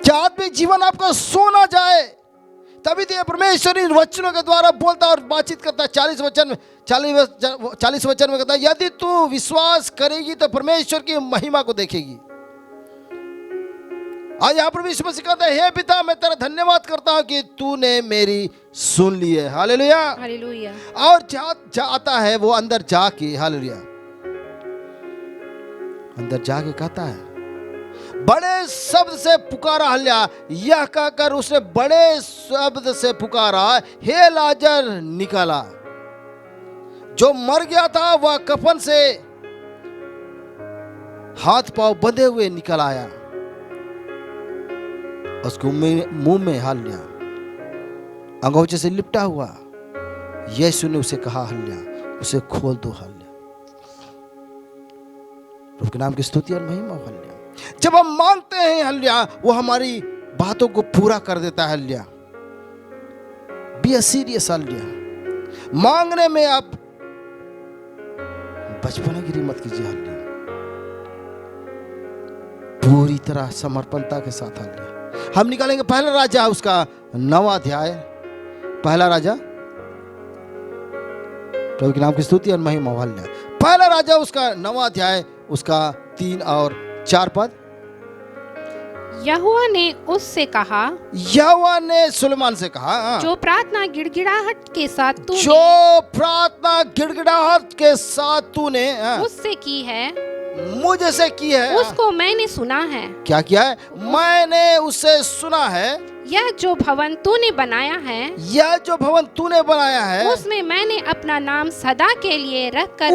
क्या आत्मिक जीवन आपका सो ना जाए। तभी तो ये परमेश्वर इन वचनों के द्वारा बोलता और बातचीत करता है। 40 वचन में कहता है, यदि तू विश्वास करेगी तो परमेश्वर की महिमा को देखेगी। आज यहाँ पर भी मसीह कहता है, हे पिता मैं तेरा धन्यवाद करता हूँ कि तूने मेरी सुन ली है। Hallelujah, hallelujah. और जाता है वो अंदर जाके, हालेलुया, अंदर जाके कहता है, बड़े शब्द से पुकारा हल्या, यह कहकर उसने बड़े शब्द से पुकारा, हे लाजर निकला। जो मर गया था वह कफन से हाथ पांव बंधे हुए निकल आया। उसको मुंह में हल्या अंगोछे से लिपटा हुआ। यीशु ने उसे कहा, हल्या उसे खोल दो हल्या। प्रभु के नाम की स्तुति और महिमा हो हल्या। जब हम मांगते हैं हल्या, वो हमारी बातों को पूरा कर देता है हल्या। बी अ सीरियस हल्या। मांगने में आप बचपनागिरी मत कीजिए हल्या, पूरी तरह समर्पणता के साथ हल्या। हम निकालेंगे पहला राजा उसका 9वां अध्याय, पहला राजा, प्रभु के नाम की स्तुति और महिमा हो हल्या। पहला राजा उसका 9वां अध्याय उसका 3 और 4 पद। यहोवा ने उससे कहा, यहोवा ने सुलेमान से कहा, जो प्रार्थना गिड़गिड़ाहट के साथ तूने, जो प्रार्थना गिड़गिड़ाहट के साथ तूने मुझसे की है, मुझे से की है, उसको मैंने सुना है। क्या किया है? मैंने उसे सुना है। यह जो भवन तूने बनाया है, यह जो भवन तूने बनाया है, उसमें मैंने अपना नाम सदा के लिए रखकर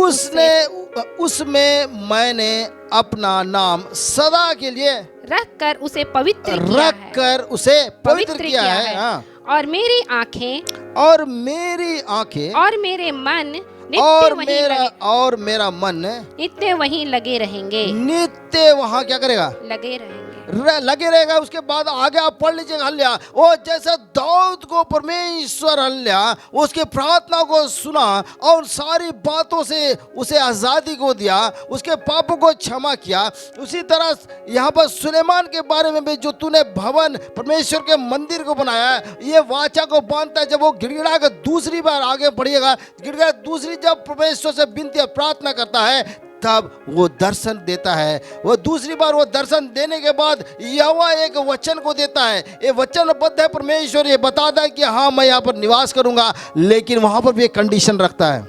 उसमें मैंने अपना नाम सदा के लिए रखकर उसे पवित्र किया है, रखकर उसे पवित्र किया है। हाँ। और मेरी आंखें और मेरी आंखें और मेरे मन और मेरा मन नित्य वहीं लगे रहेंगे, नित्य वहां क्या करेगा? लगे रहेंगे। लगे रहेगा। उसके बाद आगे आप पढ़ लीजिएगा हल्या, वो जैसे दाऊद को परमेश्वर हल्या उसके प्रार्थना को सुना और सारी बातों से उसे आजादी को दिया, उसके पापों को क्षमा किया। उसी तरह यहाँ पर सुलेमान के बारे में भी, जो तूने भवन परमेश्वर के मंदिर को बनाया, ये वाचा को बांधता है। जब वो गिड़गिड़ा कर दूसरी बार आगे बढ़िएगा, गिड़गिड़ा दूसरी जब परमेश्वर से विनती और प्रार्थना करता है, तब वो दर्शन देता है। वो दूसरी बार वो दर्शन देने के बाद यहोवा एक वचन को देता है। ये वचनबद्ध है, परमेश्वर ये बताता है कि हाँ मैं यहाँ पर निवास करूंगा, लेकिन वहां पर भी एक कंडीशन रखता है।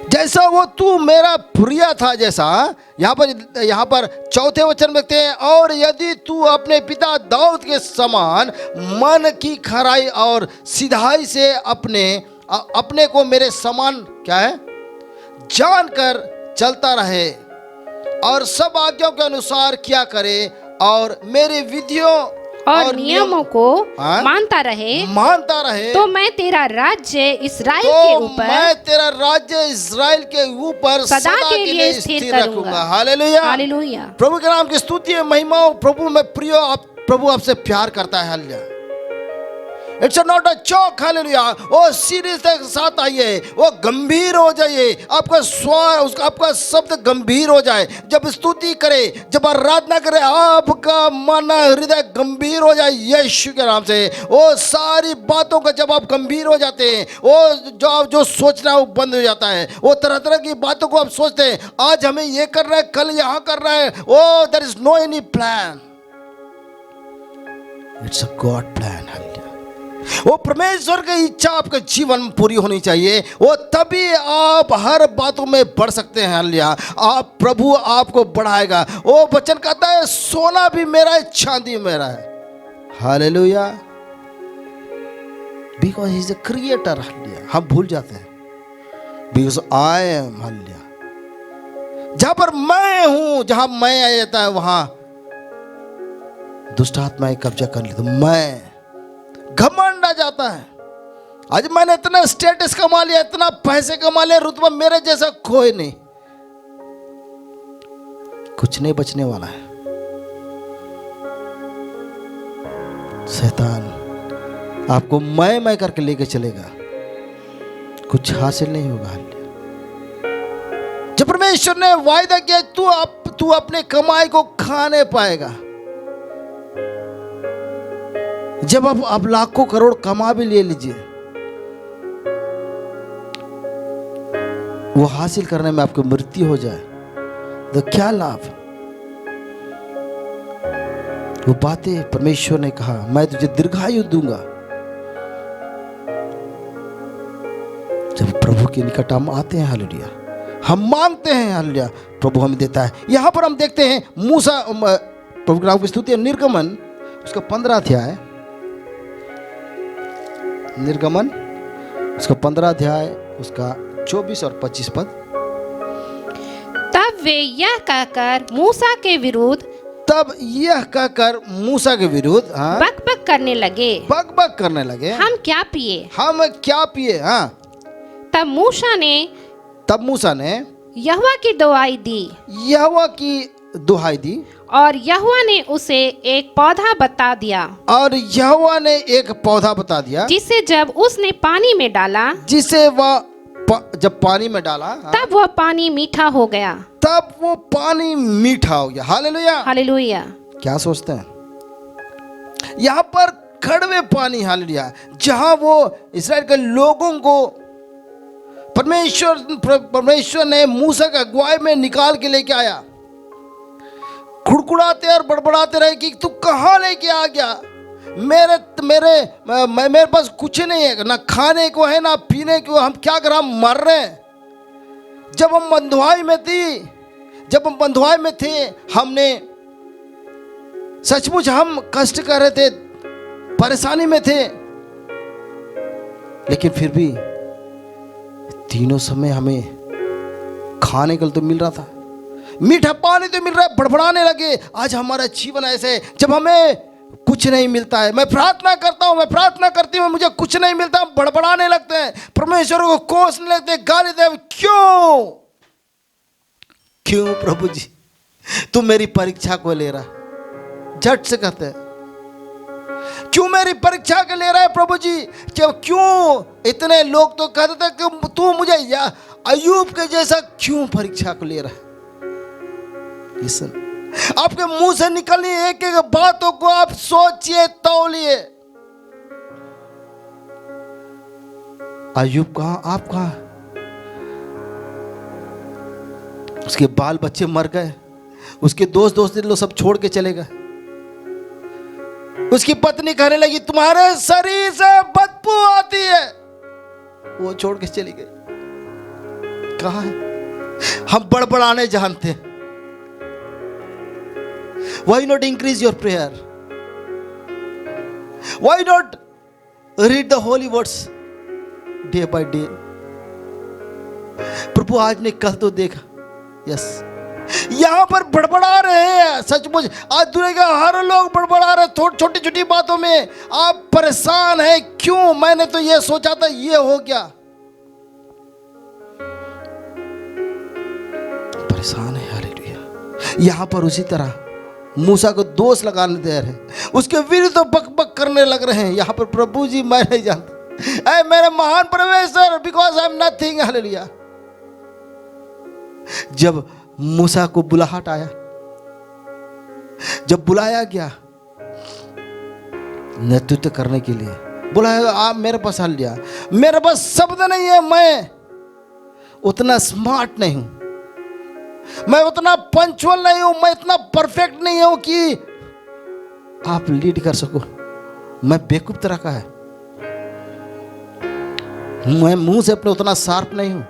जैसा वो तू मेरा प्रिय था, जैसा यहाँ पर चौथे वचन में कहते हैं, और यदि तू अपने पिता दाऊद के समान मन की खराई और सिधाई से अपने को मेरे समान क्या है जानकर चलता रहे और सब आज्ञाओं के अनुसार क्या करे और मेरे विधियों और नियमों को मानता रहे, तो मैं तेरा राज्य इस्राएल के ऊपर सदा के लिए स्थिर रखूंगा। Hallelujah, hallelujah. प्रभु के नाम की स्तुति है, महिमा हो। प्रभु में प्रिय, प्रभु आपसे प्यार करता है। Hallelujah. It's not a Chowk. Hallelujah. वो सीरियस के साथ आइए, वो गंभीर हो जाइए, आपका शब्द गंभीर हो जाए। जब स्तुति करे, जब आराधना करे, आपका मन हृदय गंभीर हो जाए यीशु के नाम से। वो सारी बातों का जब आप गंभीर हो जाते हैं, वो जो सोचना है वो बंद हो जाता है। वो तरह तरह की बातों को आप सोचते हैं, आज हमें ये करना है, कल यहाँ करना है। Oh there is no any plan, it's a God plan. वो परमेश्वर की इच्छा आपके जीवन में पूरी होनी चाहिए। वो तभी आप हर बातों में बढ़ सकते हैं। हालेलुया। आप प्रभु आपको बढ़ाएगा। वो वचन कहता है, सोना भी मेरा है, चांदी मेरा है। Hallelujah. Because he is a creator. Hallelujah. हम भूल जाते हैं, बिकॉज आई एम। हालेलुया। जहां पर मैं हूं, जहां मैं आ जाता है, वहां दुष्ट आत्माएं कब्जा कर लेते। मैं घमंड आ जाता है। आज मैंने इतना स्टेटस कमा लिया, इतना पैसे कमा लिया, रुतबा मेरे जैसा कोई नहीं, कुछ नहीं बचने वाला है। शैतान आपको मैं करके लेके चलेगा, कुछ हासिल नहीं होगा। जब परमेश्वर ने वायदा किया तू अपने कमाई को खाने पाएगा, जब आप लाखों करोड़ कमा भी ले लीजिए, वो हासिल करने में आपकी मृत्यु हो जाए तो क्या लाभ। वो बातें परमेश्वर ने कहा, मैं तुझे दीर्घायु दूंगा। जब प्रभु के निकट हम आते हैं, हालेलुया, हम मांगते हैं, हालेलुया, प्रभु हमें देता है। यहां पर हम देखते हैं मूसा, प्रभु की नाम की स्तुति है, निर्गमन उसका 15 अध्याय, निर्गमन उसका 15 अध्याय उसका 24 और 25 पद। तब वे यह कहकर मूसा के विरुद्ध बक करने लगे, बक करने लगे, हम क्या पिए। हाँ, तब मूसा ने यहोवा की दुहाई दी, और यहोवा ने उसे एक पौधा बता दिया, जिसे जब उसने पानी में डाला, जब पानी में डाला, तब वह पानी मीठा हो गया। Hallelujah, hallelujah. क्या सोचते हैं यहाँ पर कड़वे पानी, हालेलुया, जहां वो इस्राएल के लोगों को परमेश्वर ने मूसा का अगुवाई में निकाल के लेके आया। खुड़खुड़ाते और बड़बड़ाते रहे कि तू कहाँ लेके आ गया, मेरे पास कुछ नहीं है, ना खाने को है ना पीने को, हम क्या कर, हम मर रहे हैं। जब हम बंधुआई में थे, हमने सचमुच हम कष्ट कर रहे थे, परेशानी में थे, लेकिन फिर भी तीनों समय हमें खाने को तो मिल रहा था, मीठा पानी तो मिल रहा है। बड़बड़ाने लगे, आज हमारा जीवन ऐसे है, जब हमें कुछ नहीं मिलता है, मैं प्रार्थना करती हूँ, मुझे कुछ नहीं मिलता, हम बड़बड़ाने लगते हैं, परमेश्वर को कोसने लगते हैं, गाली दे, क्यों प्रभु जी तू मेरी परीक्षा को ले रहा, झट से कहते हैं, क्यों मेरी परीक्षा के ले रहा है प्रभु जी। क्यों इतने लोग तो कहते थे कि तू मुझे अय्यूब के जैसा क्यों परीक्षा को ले रहा है। लिसन, आपके मुंह से निकलनी एक एक बातों को आप सोचिए, तौलिए। अय्यूब कहां, आप कहां, उसके बाल बच्चे मर गए, उसके दोस्त लोग सब छोड़ के चले गए, उसकी पत्नी कहने लगी तुम्हारे शरीर से बदबू आती है, वो छोड़ के चली गई। कहां है, हम बड़बड़ाने जानते हैं। Why not increase your prayer? Why not read the holy words day by day? प्रभु आज ने कल तो देखा, यस, यहां पर बड़बड़ा रहे हैं, सचमुच आज दुनिया के हर लोग बड़बड़ा रहे, छोटी छोटी बातों में आप परेशान हैं। क्यों, मैंने तो ये सोचा था ये हो गया, परेशान है। हालेलुया। यहां पर उसी तरह मूसा को दोष लगाने दे रहे हैं, उसके विरुद्ध तो बक करने लग रहे हैं। यहाँ पर प्रभु जी मैं नहीं जानता, ऐ मेरे महान परमेश्वर, because I am nothing. Hallelujah. जब मूसा को बुलाहट आया, जब बुलाया गया नेतृत्व करने के लिए, बुलाया, आप मेरे पास हालेलुया, मेरे पास शब्द नहीं है, मैं उतना स्मार्ट नहीं हूं, मैं उतना पंचुअल नहीं हूं, मैं इतना परफेक्ट नहीं हूं कि आप लीड कर सको, मैं बेवकूफ तरह का है, मैं मुंह से अपने उतना शार्प नहीं हूं,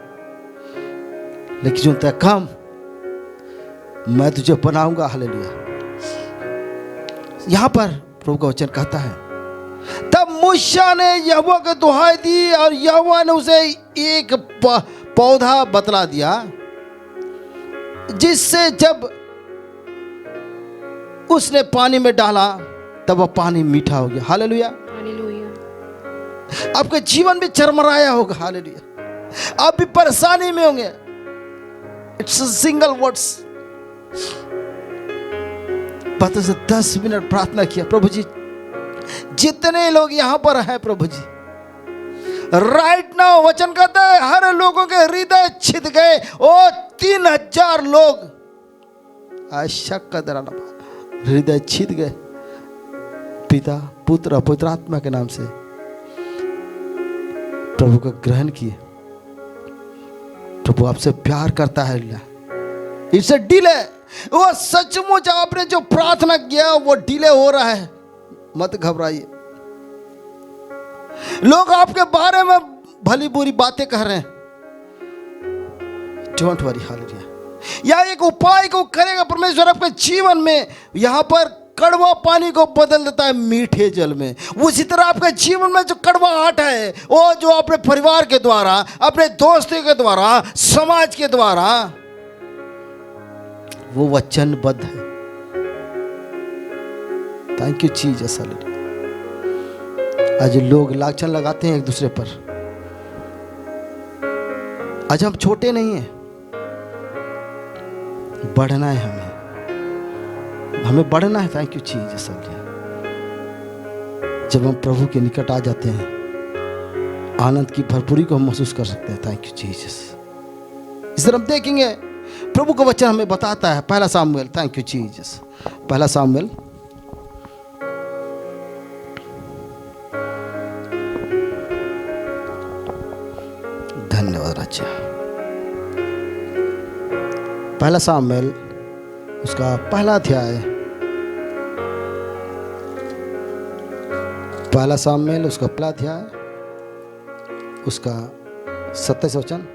लेकिन जो तय काम मैं तुझे बनाऊंगा। हालेलुया। यहां पर प्रभु का वचन कहता है, तब मूसा ने यहोवा को दुहाई दी और यहोवा ने उसे एक पौधा बतला दिया, जिससे जब उसने पानी में डाला तब वह पानी मीठा हो गया। हालेलुया। आपके जीवन भी चरमराया होगा। हालेलुया। आप भी परेशानी में होंगे। It's single words. पता से 10 मिनट प्रार्थना किया, प्रभु जी जितने लोग यहां पर हैं प्रभु जी, राइट नाउ वचन कहता है हर लोगों के हृदय छिद गए। ओ 3000 लोग आशा का दराना हृदय छिद गए। पिता पुत्र पवित्र आत्मा के नाम से प्रभु का ग्रहण किए। प्रभु आपसे प्यार करता है। It's a delay. वो सचमुच आपने जो प्रार्थना किया वो डिले हो रहा है, मत घबराइए। लोग आपके बारे में भली बुरी बातें कह रहे हैं, डोंट वरी। हालेलुया। या एक उपाय को करेगा परमेश्वर आपके जीवन में। यहां पर कड़वा पानी को बदल देता है मीठे जल में। उसी तरह आपके जीवन में जो कड़वाहट है वो जो अपने परिवार के द्वारा, अपने दोस्तों के द्वारा, समाज के द्वारा, वो वचनबद्ध है। Thank you Jesus. आज लोग लाछन लगाते हैं एक दूसरे पर। आज हम छोटे नहीं हैं, बढ़ना है हमें बढ़ना है। Thank you Jesus. जब हम प्रभु के निकट आ जाते हैं आनंद की भरपूरी को हम महसूस कर सकते हैं। Thank you Jesus. इस तरह हम देखेंगे प्रभु का वचन हमें बताता है। पहला सामुएल, थैंक यू जीसस, पहला सामुएल धन्यवाद राजा। पहला सामुएल उसका पहला अध्याय, पहला सामुएल उसका पहला अध्याय उसका 27 वचन।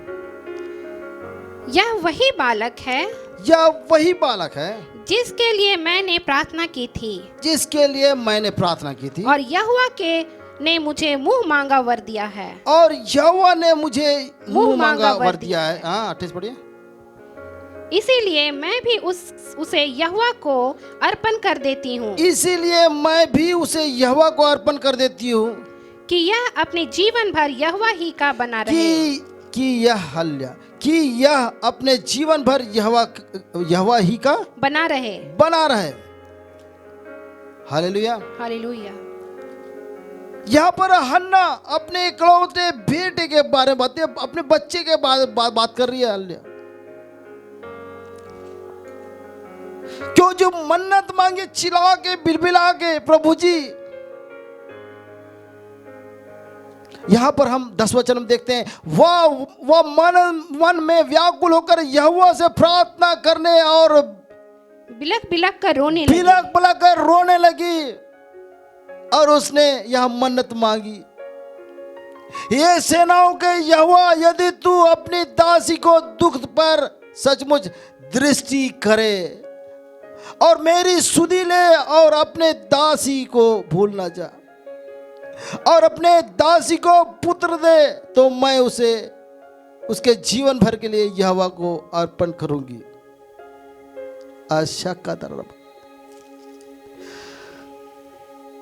यह वही बालक है, यह वही बालक है जिसके लिए मैंने प्रार्थना की थी, जिसके लिए मैंने प्रार्थना की थी, और यहोवा के ने मुझे मुंह मांगा वर दिया है, और यहोवा ने मुझे मुंह मांगा वर दिया है। हाँ 28 पढ़िए। इसीलिए मैं भी उसे यहोवा को अर्पण कर देती हूँ, इसीलिए मैं भी उसे यहोवा को अर्पण कर देती हूँ कि यह अपने जीवन भर यहोवा ही का बना रहे। कि यह अपने जीवन भर यहोवा ही का बना रहे। हालेलुया। हालेलुया। यहाँ पर हन्ना अपने इकलौते बेटे के बारे में अपने बच्चे के बात कर रही है। हालेलुया। क्यों जो मन्नत मांगे चिल्ला के बिलबिला के प्रभु जी। यहां पर हम 10 वचन में देखते हैं, वह मन में व्याकुल होकर यहोवा से प्रार्थना करने और बिलक बिलक कर रोने लगी। और उसने यह मन्नत मांगी, ये सेनाओं के यहोवा, यदि तू अपनी दासी को दुख पर सचमुच दृष्टि करे और मेरी सुधि ले और अपने दासी को भूल ना जा और अपने दासी को पुत्र दे, तो मैं उसे उसके जीवन भर के लिए यहोवा को अर्पण करूंगी। आशा का तरफ।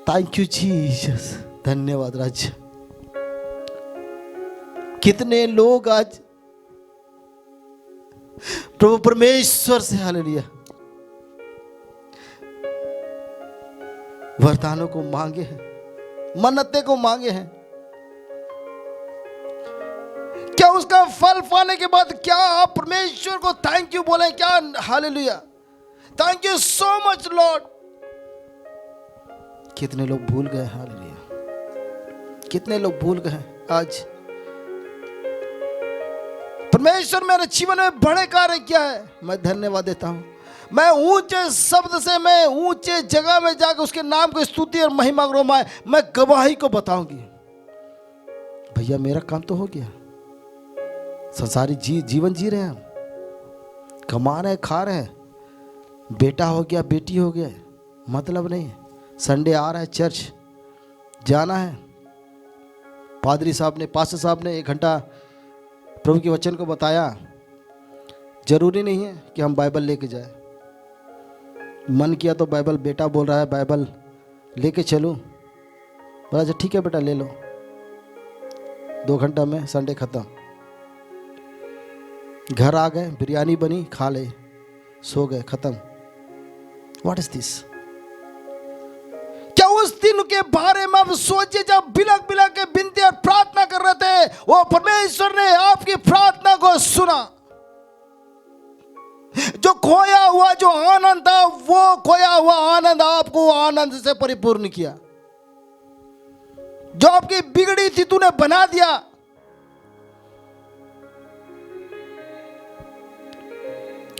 Thank you Jesus. धन्यवाद राज। कितने लोग आज प्रभु परमेश्वर से हालेलुया वरदानों को मांगे हैं, मन्नतें को मांगे हैं। क्या उसका फल पाने के बाद क्या आप परमेश्वर को थैंक यू बोले? क्या hallelujah, thank you so much Lord. कितने लोग भूल गए? हालेलुया। कितने लोग भूल गए आज परमेश्वर मेरे जीवन में बड़े कार्य किया है, मैं धन्यवाद देता हूं। मैं ऊंचे शब्द से, मैं ऊंचे जगह में जाकर उसके नाम को स्तुति और महिमा करूंगा। मैं गवाही को बताऊंगी, भैया मेरा काम तो हो गया। संसारी जीवन जी रहे हैं हम, कमा रहे, खा रहे हैं, बेटा हो गया, बेटी हो गया, मतलब नहीं है। संडे आ रहा है, चर्च जाना है। पादरी साहब ने, पास्टर साहब ने 1 घंटा प्रभु के वचन को बताया। जरूरी नहीं है कि हम बाइबल लेके जाए। मन किया तो बाइबल, बेटा बोल रहा है बाइबल लेके चलूं, बोला अच्छा ठीक है बेटा ले लो। 2 घंटा में संडे खत्म। घर आ गए, बिरयानी बनी, खा ले, सो गए, खत्म। What is this? क्या उस दिन के बारे में आप सोचिए जब बिलक बिलक के बिनती और प्रार्थना कर रहे थे, वो परमेश्वर ने आपकी प्रार्थना को सुना। जो खोया हुआ जो आनंद था, वो खोया हुआ आनंद आपको आनंद से परिपूर्ण किया। जो आपकी बिगड़ी थी तूने बना दिया।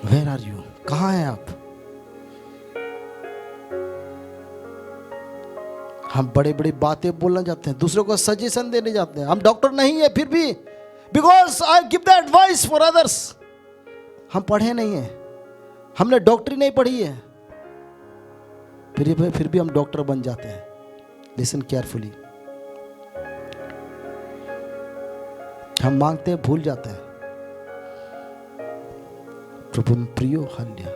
Where are you? कहां हैं आप? हम बड़ी बड़ी बातें बोलना चाहते हैं, दूसरों को सजेशन देने जाते हैं। हम डॉक्टर नहीं है फिर भी, because I give the advice for others. हम पढ़े नहीं है, हमने डॉक्टरी नहीं पढ़ी है, फिर भी हम डॉक्टर बन जाते हैं। Listen carefully. हम मांगते हैं, भूल जाते हैं। प्रभु में प्रियो, हालेलुया।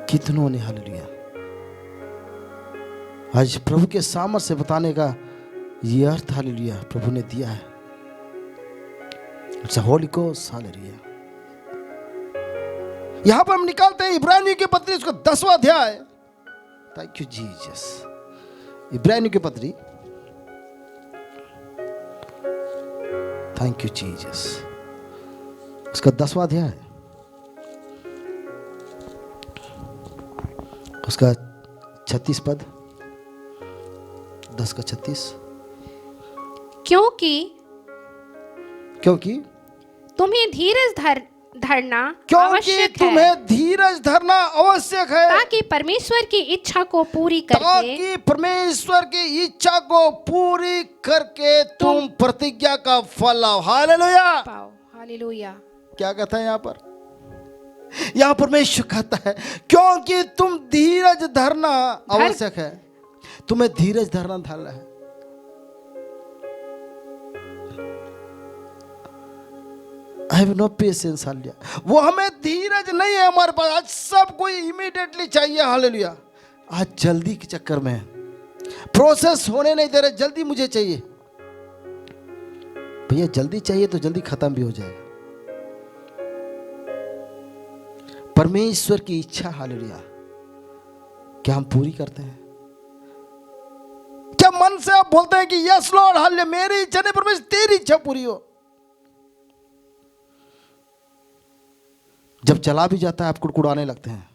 कितनों ने हालेलुया आज प्रभु के सामर्थ्य से बताने का ये अर्थ हालेलुया प्रभु ने दिया है। Holi ghost, hallelujah. यहां पर हम निकालते हैं इब्रानियों की पत्री, उसका 10वां अध्याय। Thank you Jesus. इब्रानियों की पत्री, थैंक यू जीसस, उसका 10वां अध्याय, उसका 36 पद, 10 का 36। क्योंकि तुम्हें धीरज धरना क्योंकि तुम्हें धीरज धरना आवश्यक है, ताकि परमेश्वर की इच्छा को पूरी करके तुम प्रतिज्ञा का फल लाओ। Hallelujah, hallelujah. क्या कहता है यहाँ पर? यहाँ परमेश्वर कहता है क्योंकि तुम धीरज धरना आवश्यक है। तुम्हें धीरज धरना है। I have no patience, hallelujah. वो हमें धीरज नहीं है हमारे पास। आज सब कोई इमीडिएटली चाहिए, हालेलुया। आज जल्दी के चक्कर में प्रोसेस होने नहीं दे रहे, जल्दी मुझे चाहिए। भैया जल्दी चाहिए तो जल्दी खत्म भी हो जाएगा। परमेश्वर की इच्छा, हालेलुया, क्या हम पूरी करते हैं? क्या मन से आप बोलते हैं कि यस लॉर्ड, हालेलुया, मेरी इच्छा नहीं परमेश्वर तेरी इच्छा पूरी हो? जब चला भी जाता है आप कुड़कुड़ाने लगते हैं।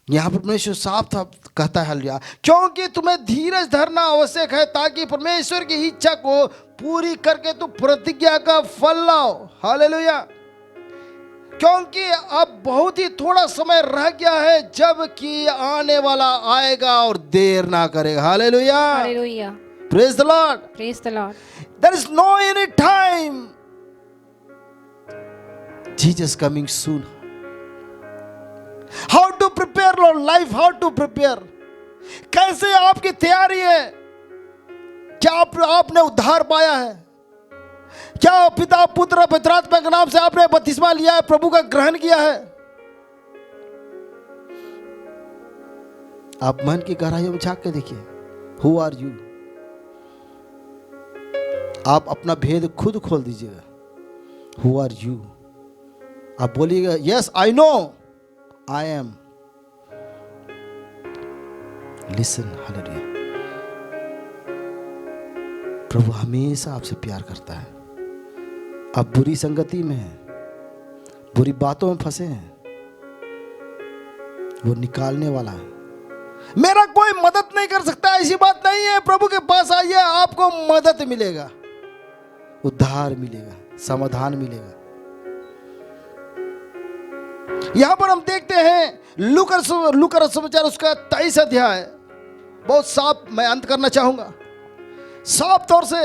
यहां पर परमेश्वर साफ साफ कहता है, हालेलुया, क्योंकि तुम्हें धीरज धरना आवश्यक है, ताकि परमेश्वर की इच्छा को पूरी करके तुम प्रतिज्ञा का फल लाओ। हालेलुया। क्योंकि अब बहुत ही थोड़ा समय रह गया है, जबकि आने वाला आएगा और देर ना करेगा। Hallelujah, hallelujah. Praise the lord, praise the lord. There is no any time, Jesus coming soon. How to prepare Lord life? How to prepare? कैसे आपकी तैयारी है? क्या आपने उद्धार पाया है? क्या पिता पुत्र पवित्र आत्मा के नाम से आपने बपतिस्मा लिया है, प्रभु का ग्रहण किया है? आप मन की गहराइयों में झांक के देखिए। Who are you? आप अपना भेद खुद खोल दीजिएगा। Who are you? आप बोलिएगा yes I know I am. Listen, hallelujah. प्रभु हमेशा आपसे प्यार करता है। आप बुरी संगति में हैं, बुरी बातों में फंसे हैं, वो निकालने वाला है। मेरा कोई मदद नहीं कर सकता, ऐसी बात नहीं है। प्रभु के पास आइए, आपको मदद मिलेगा, उद्धार मिलेगा, समाधान मिलेगा। यहां पर हम देखते हैं लूका समाचार उसका 23 अध्याय, बहुत साफ मैं अंत करना चाहूंगा, साफ तौर से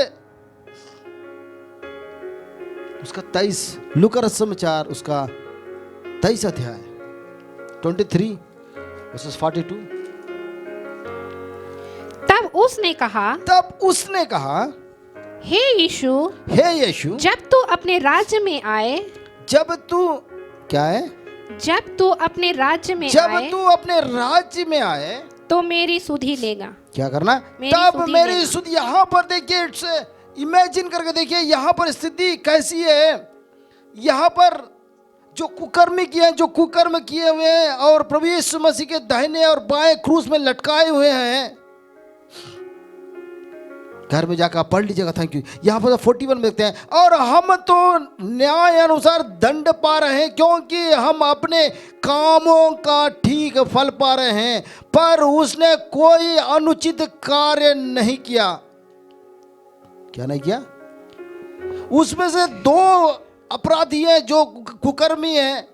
उसका 23 लूका समाचार उसका 23 अध्याय 23 वर्सेस 42। तब उसने कहा हे यीशु, जब तू अपने राज्य में आए, जब तू क्या है? जब तू अपने राज्य में आए तो मेरी सुधि लेगा। क्या करना? तब मेरी सुधि। यहां पर देखिए इमेजिन करके देखिए यहाँ पर स्थिति कैसी है। यहाँ पर जो कुकर्मी किए, जो कुकर्म किए हुए हैं और प्रभु यीशु मसीह के दाहिने और बाएं क्रूस में लटकाए हुए हैं। घर में जाकर आप पढ़ लीजिएगा। Thank you. यहाँ पर 41 में देखते हैं, और हम तो न्याय अनुसार दंड पा रहे हैं क्योंकि हम अपने कामों का ठीक फल पा रहे हैं, पर उसने कोई अनुचित कार्य नहीं किया। क्या नहीं किया? उसमें से 2 अपराधी हैं जो कुकर्मी हैं,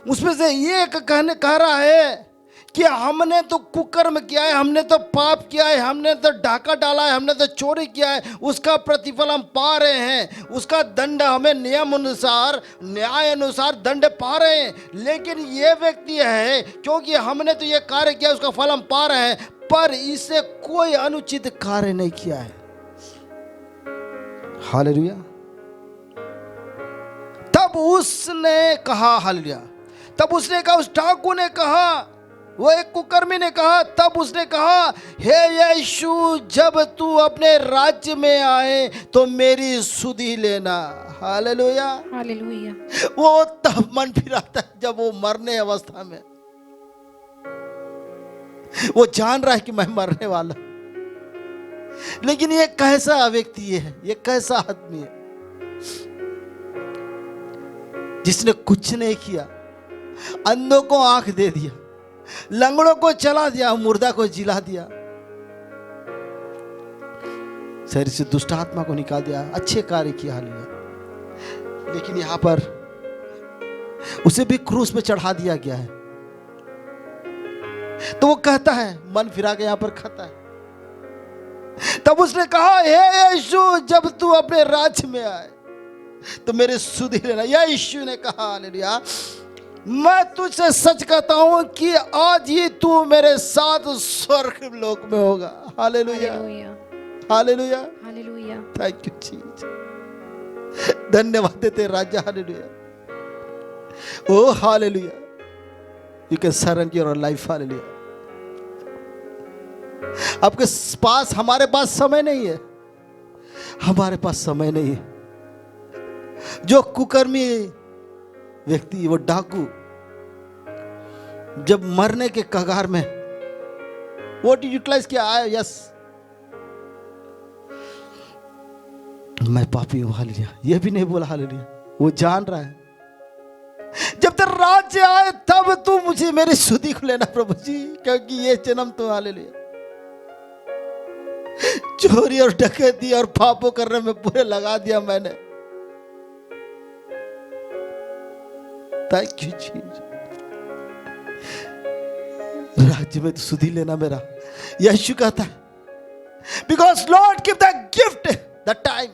उसमें से एक कह रहा है कि हमने तो कुकर्म किया है, हमने तो पाप किया है, हमने तो डाका डाला है, हमने तो चोरी किया है, उसका प्रतिफल हम पा रहे हैं, उसका दंड हमें नियम अनुसार, न्याय अनुसार दंड पा रहे हैं। लेकिन ये व्यक्ति है, क्योंकि हमने तो ये कार्य किया, उसका फल हम पा रहे हैं, पर इसे कोई अनुचित कार्य नहीं किया है। हालेलुया। तब उसने कहा, हालेलुया, तब उसने कहा, उस डाकू ने कहा, वो एक कुकर्मी ने कहा, तब उसने कहा, हे यीशु, जब तू अपने राज्य में आए तो मेरी सुधि लेना। Hallelujah, hallelujah. वो तब मन फिराता है जब वो मरने अवस्था में, वो जान रहा है कि मैं मरने वाला, लेकिन ये कैसा व्यक्ति है, ये कैसा आदमी है जिसने कुछ नहीं किया, अंधों को आंख दे दिया, लंगड़ों को चला दिया, मुर्दा को जिला दिया, शरीर से दुष्ट आत्मा को निकाल दिया, अच्छे कार्य किया। हालेलुया। लेकिन यहां पर उसे भी क्रूस पे चढ़ा दिया गया है। तो वो कहता है, मन फिरा के यहां पर खाता है, तब उसने कहा, हे यीशु, जब तू अपने राज्य में आए तो मेरे सुधि लेना। यीशु ने कहा, हालेलुया, मैं तुझसे सच कहता हूं कि आज ही तू मेरे साथ स्वर्ग लोक में होगा। Hallelujah, hallelujah, hallelujah. Thank you Jesus. धन्यवाद देते राजा। Hallelujah, oh hallelujah. You can surrender your life. Hallelujah. आपके पास, हमारे पास समय नहीं है, हमारे पास समय नहीं है। जो कुकर्मी व्यक्ति, वो डाकू, जब मरने के कगार में, वो यूटिलाइज किया आया, यस मैं पापी हूं। हालेलुया। ये भी नहीं बोला। हालेलुया। वो जान रहा है, जब तक राज्य आए तब तू मुझे मेरी सुधि को लेना प्रभु जी, क्योंकि ये जन्म तो, हालेलुया, चोरी और डकैती और पापों करने में पूरे लगा दिया मैंने। Thank you Jesus. राज्य में तो सुधि लेना मेरा। यीशु कहता है, because lord give the gift the time,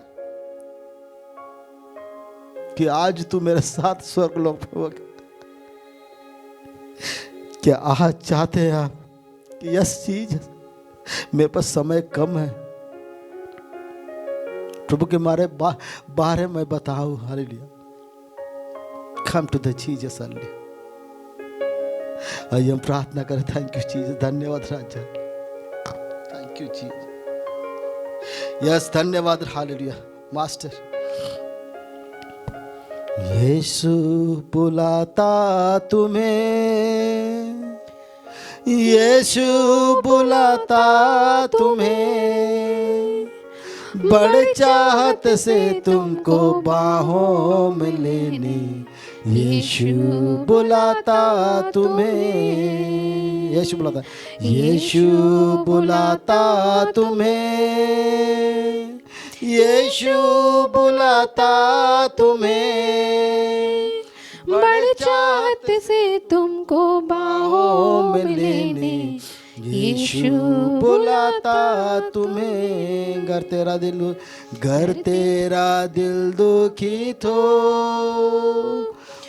कि आज तू मेरे साथ स्वर्ग लोक में होगा। क्या आज चाहते हैं आप कि यस चीज, मेरे पास समय कम है, प्रभु के बारे में बताओ। Hallelujah. Come to the Jesus. Hallelujah. आइए हम प्रार्थना करें। Thank you Jesus. धन्यवाद राजा। Thank you Jesus. यस, धन्यवाद। Hallelujah master. यीशु बुलाता तुम्हें, यीशु बुलाता तुम्हें, बड़ चाहत से तुमको बाहों में लेने, यीशु बुलाता तुम्हें। यीशु बुलाता, यीशु बुलाता तुम्हें, यीशु बुलाता तुम्हें, बड़ चाहत से तुमको बाहों में लेने, यीशु बुलाता तुम्हें। घर तेरा दिल दुखी तो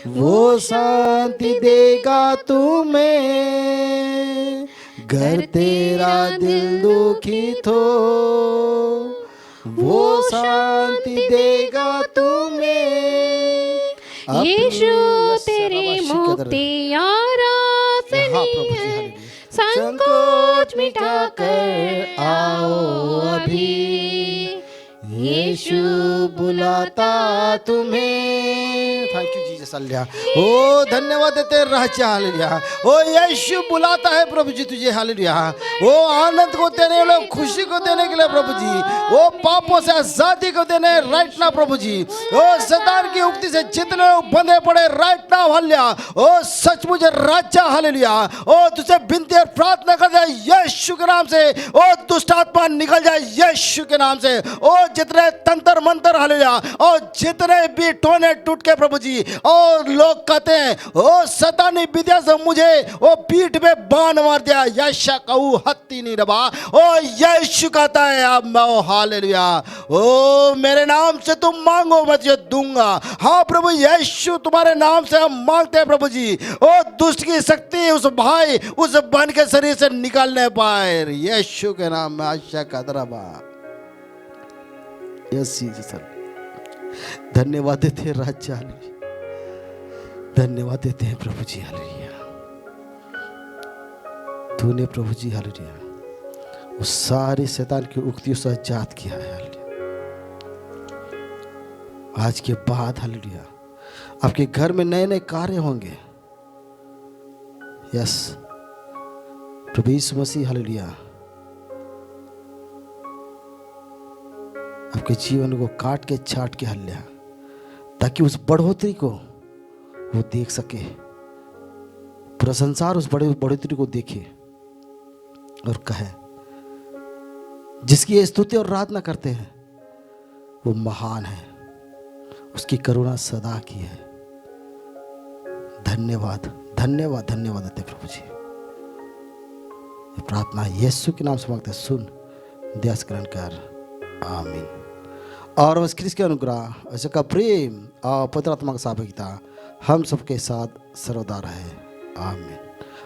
वो शांति देगा तुम्हें। घर तेरा दिल दुखी तो वो शांति देगा तुम्हें। यीशु तेरी मुक्ति आराधनीय है, संकोच मिटाकर आओ अभी। यीशु बुलाता तुम्हें। Thank you Jesus, hallelujah. ओ धन्यवाद देते हैं राजा, हालेलुया। ओ यीशु बुलाता है प्रभु जी तुझे, हालेलुया। ओ आनंद को देने वाले, खुशी को देने के लिए प्रभु जी, ओ पापों से आजादी को देने राइट ना प्रभु जी, ओ शैतान की उक्ति से जितने लोग बंधे पड़े राइट ना, हालेलुया। ओ सचमुच राजा, हालेलुया। ओ तुझे विनती और प्रार्थना कर जाए यीशु के नाम से, ओ दुष्ट आत्मा निकल जाए यीशु के नाम से। ओ जितने तंत्र मंत्र, हालेलुया, और जितने भी टोने टूट के प्रभु जी, और लोग कहते हैं ओ शैतानी विद्या से मुझे ओ पीठ पे बाण मार दिया, यशा कहू हत्ती नहीं रबा। ओ यीशु कहता है अब मैं, हालेलुया, ओ मेरे नाम से तुम मांगो मैं तुझे दूंगा। हाँ प्रभु यीशु, तुम्हारे नाम से हम मांगते हैं प्रभु जी, ओ दुष्ट की शक्ति उस भाई, उस बन के शरीर से निकालने पाए यीशु के नाम में। आशा का दरबा, यस जीसस, धन्यवाद देते हैं राजा, हालेलुया। धन्यवाद देते हैं प्रभु जी, हालेलुया। तूने प्रभु जी, हालेलुया, उस सारे शैतान की उक्तियों से आजाद किया है, हालेलुया। आज के बाद, हालेलुया, आपके घर में नए नए कार्य होंगे। यस प्रभु यीशु मसीह, हालेलुया, आपके जीवन को काट के छाट के, हालेलुया, ताकि उस बढ़ोतरी को वो देख सके, पूरा संसार उस बढ़ोतरी को देखे और कहे जिसकी स्तुति और आराधना करते हैं वो महान है, उसकी करुणा सदा की है। धन्यवाद धन्यवाद धन्यवाद देते प्रभु जी। ये प्रार्थना यीशु के नाम से मांगते, सुन दयास ग्रहण कर, आमीन। और बस ख्रिस्त के अनुग्रह, ऐसे का प्रेम और पवित्र आत्मा का सहभागिता हम सबके साथ सर्वदा रहे, आमीन।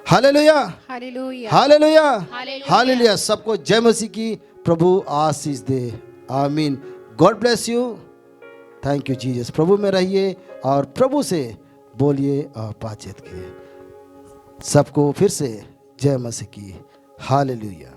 Hallelujah hallelujah hallelujah hallelujah. Hallelujah. सबको जय मसीह की प्रभु आशीष दे, आमीन। God bless you. Thank you Jesus. प्रभु में रहिए और प्रभु से बोलिए और बातचीत कीजिए। सबको फिर से जय मसीह की, हालेलुया।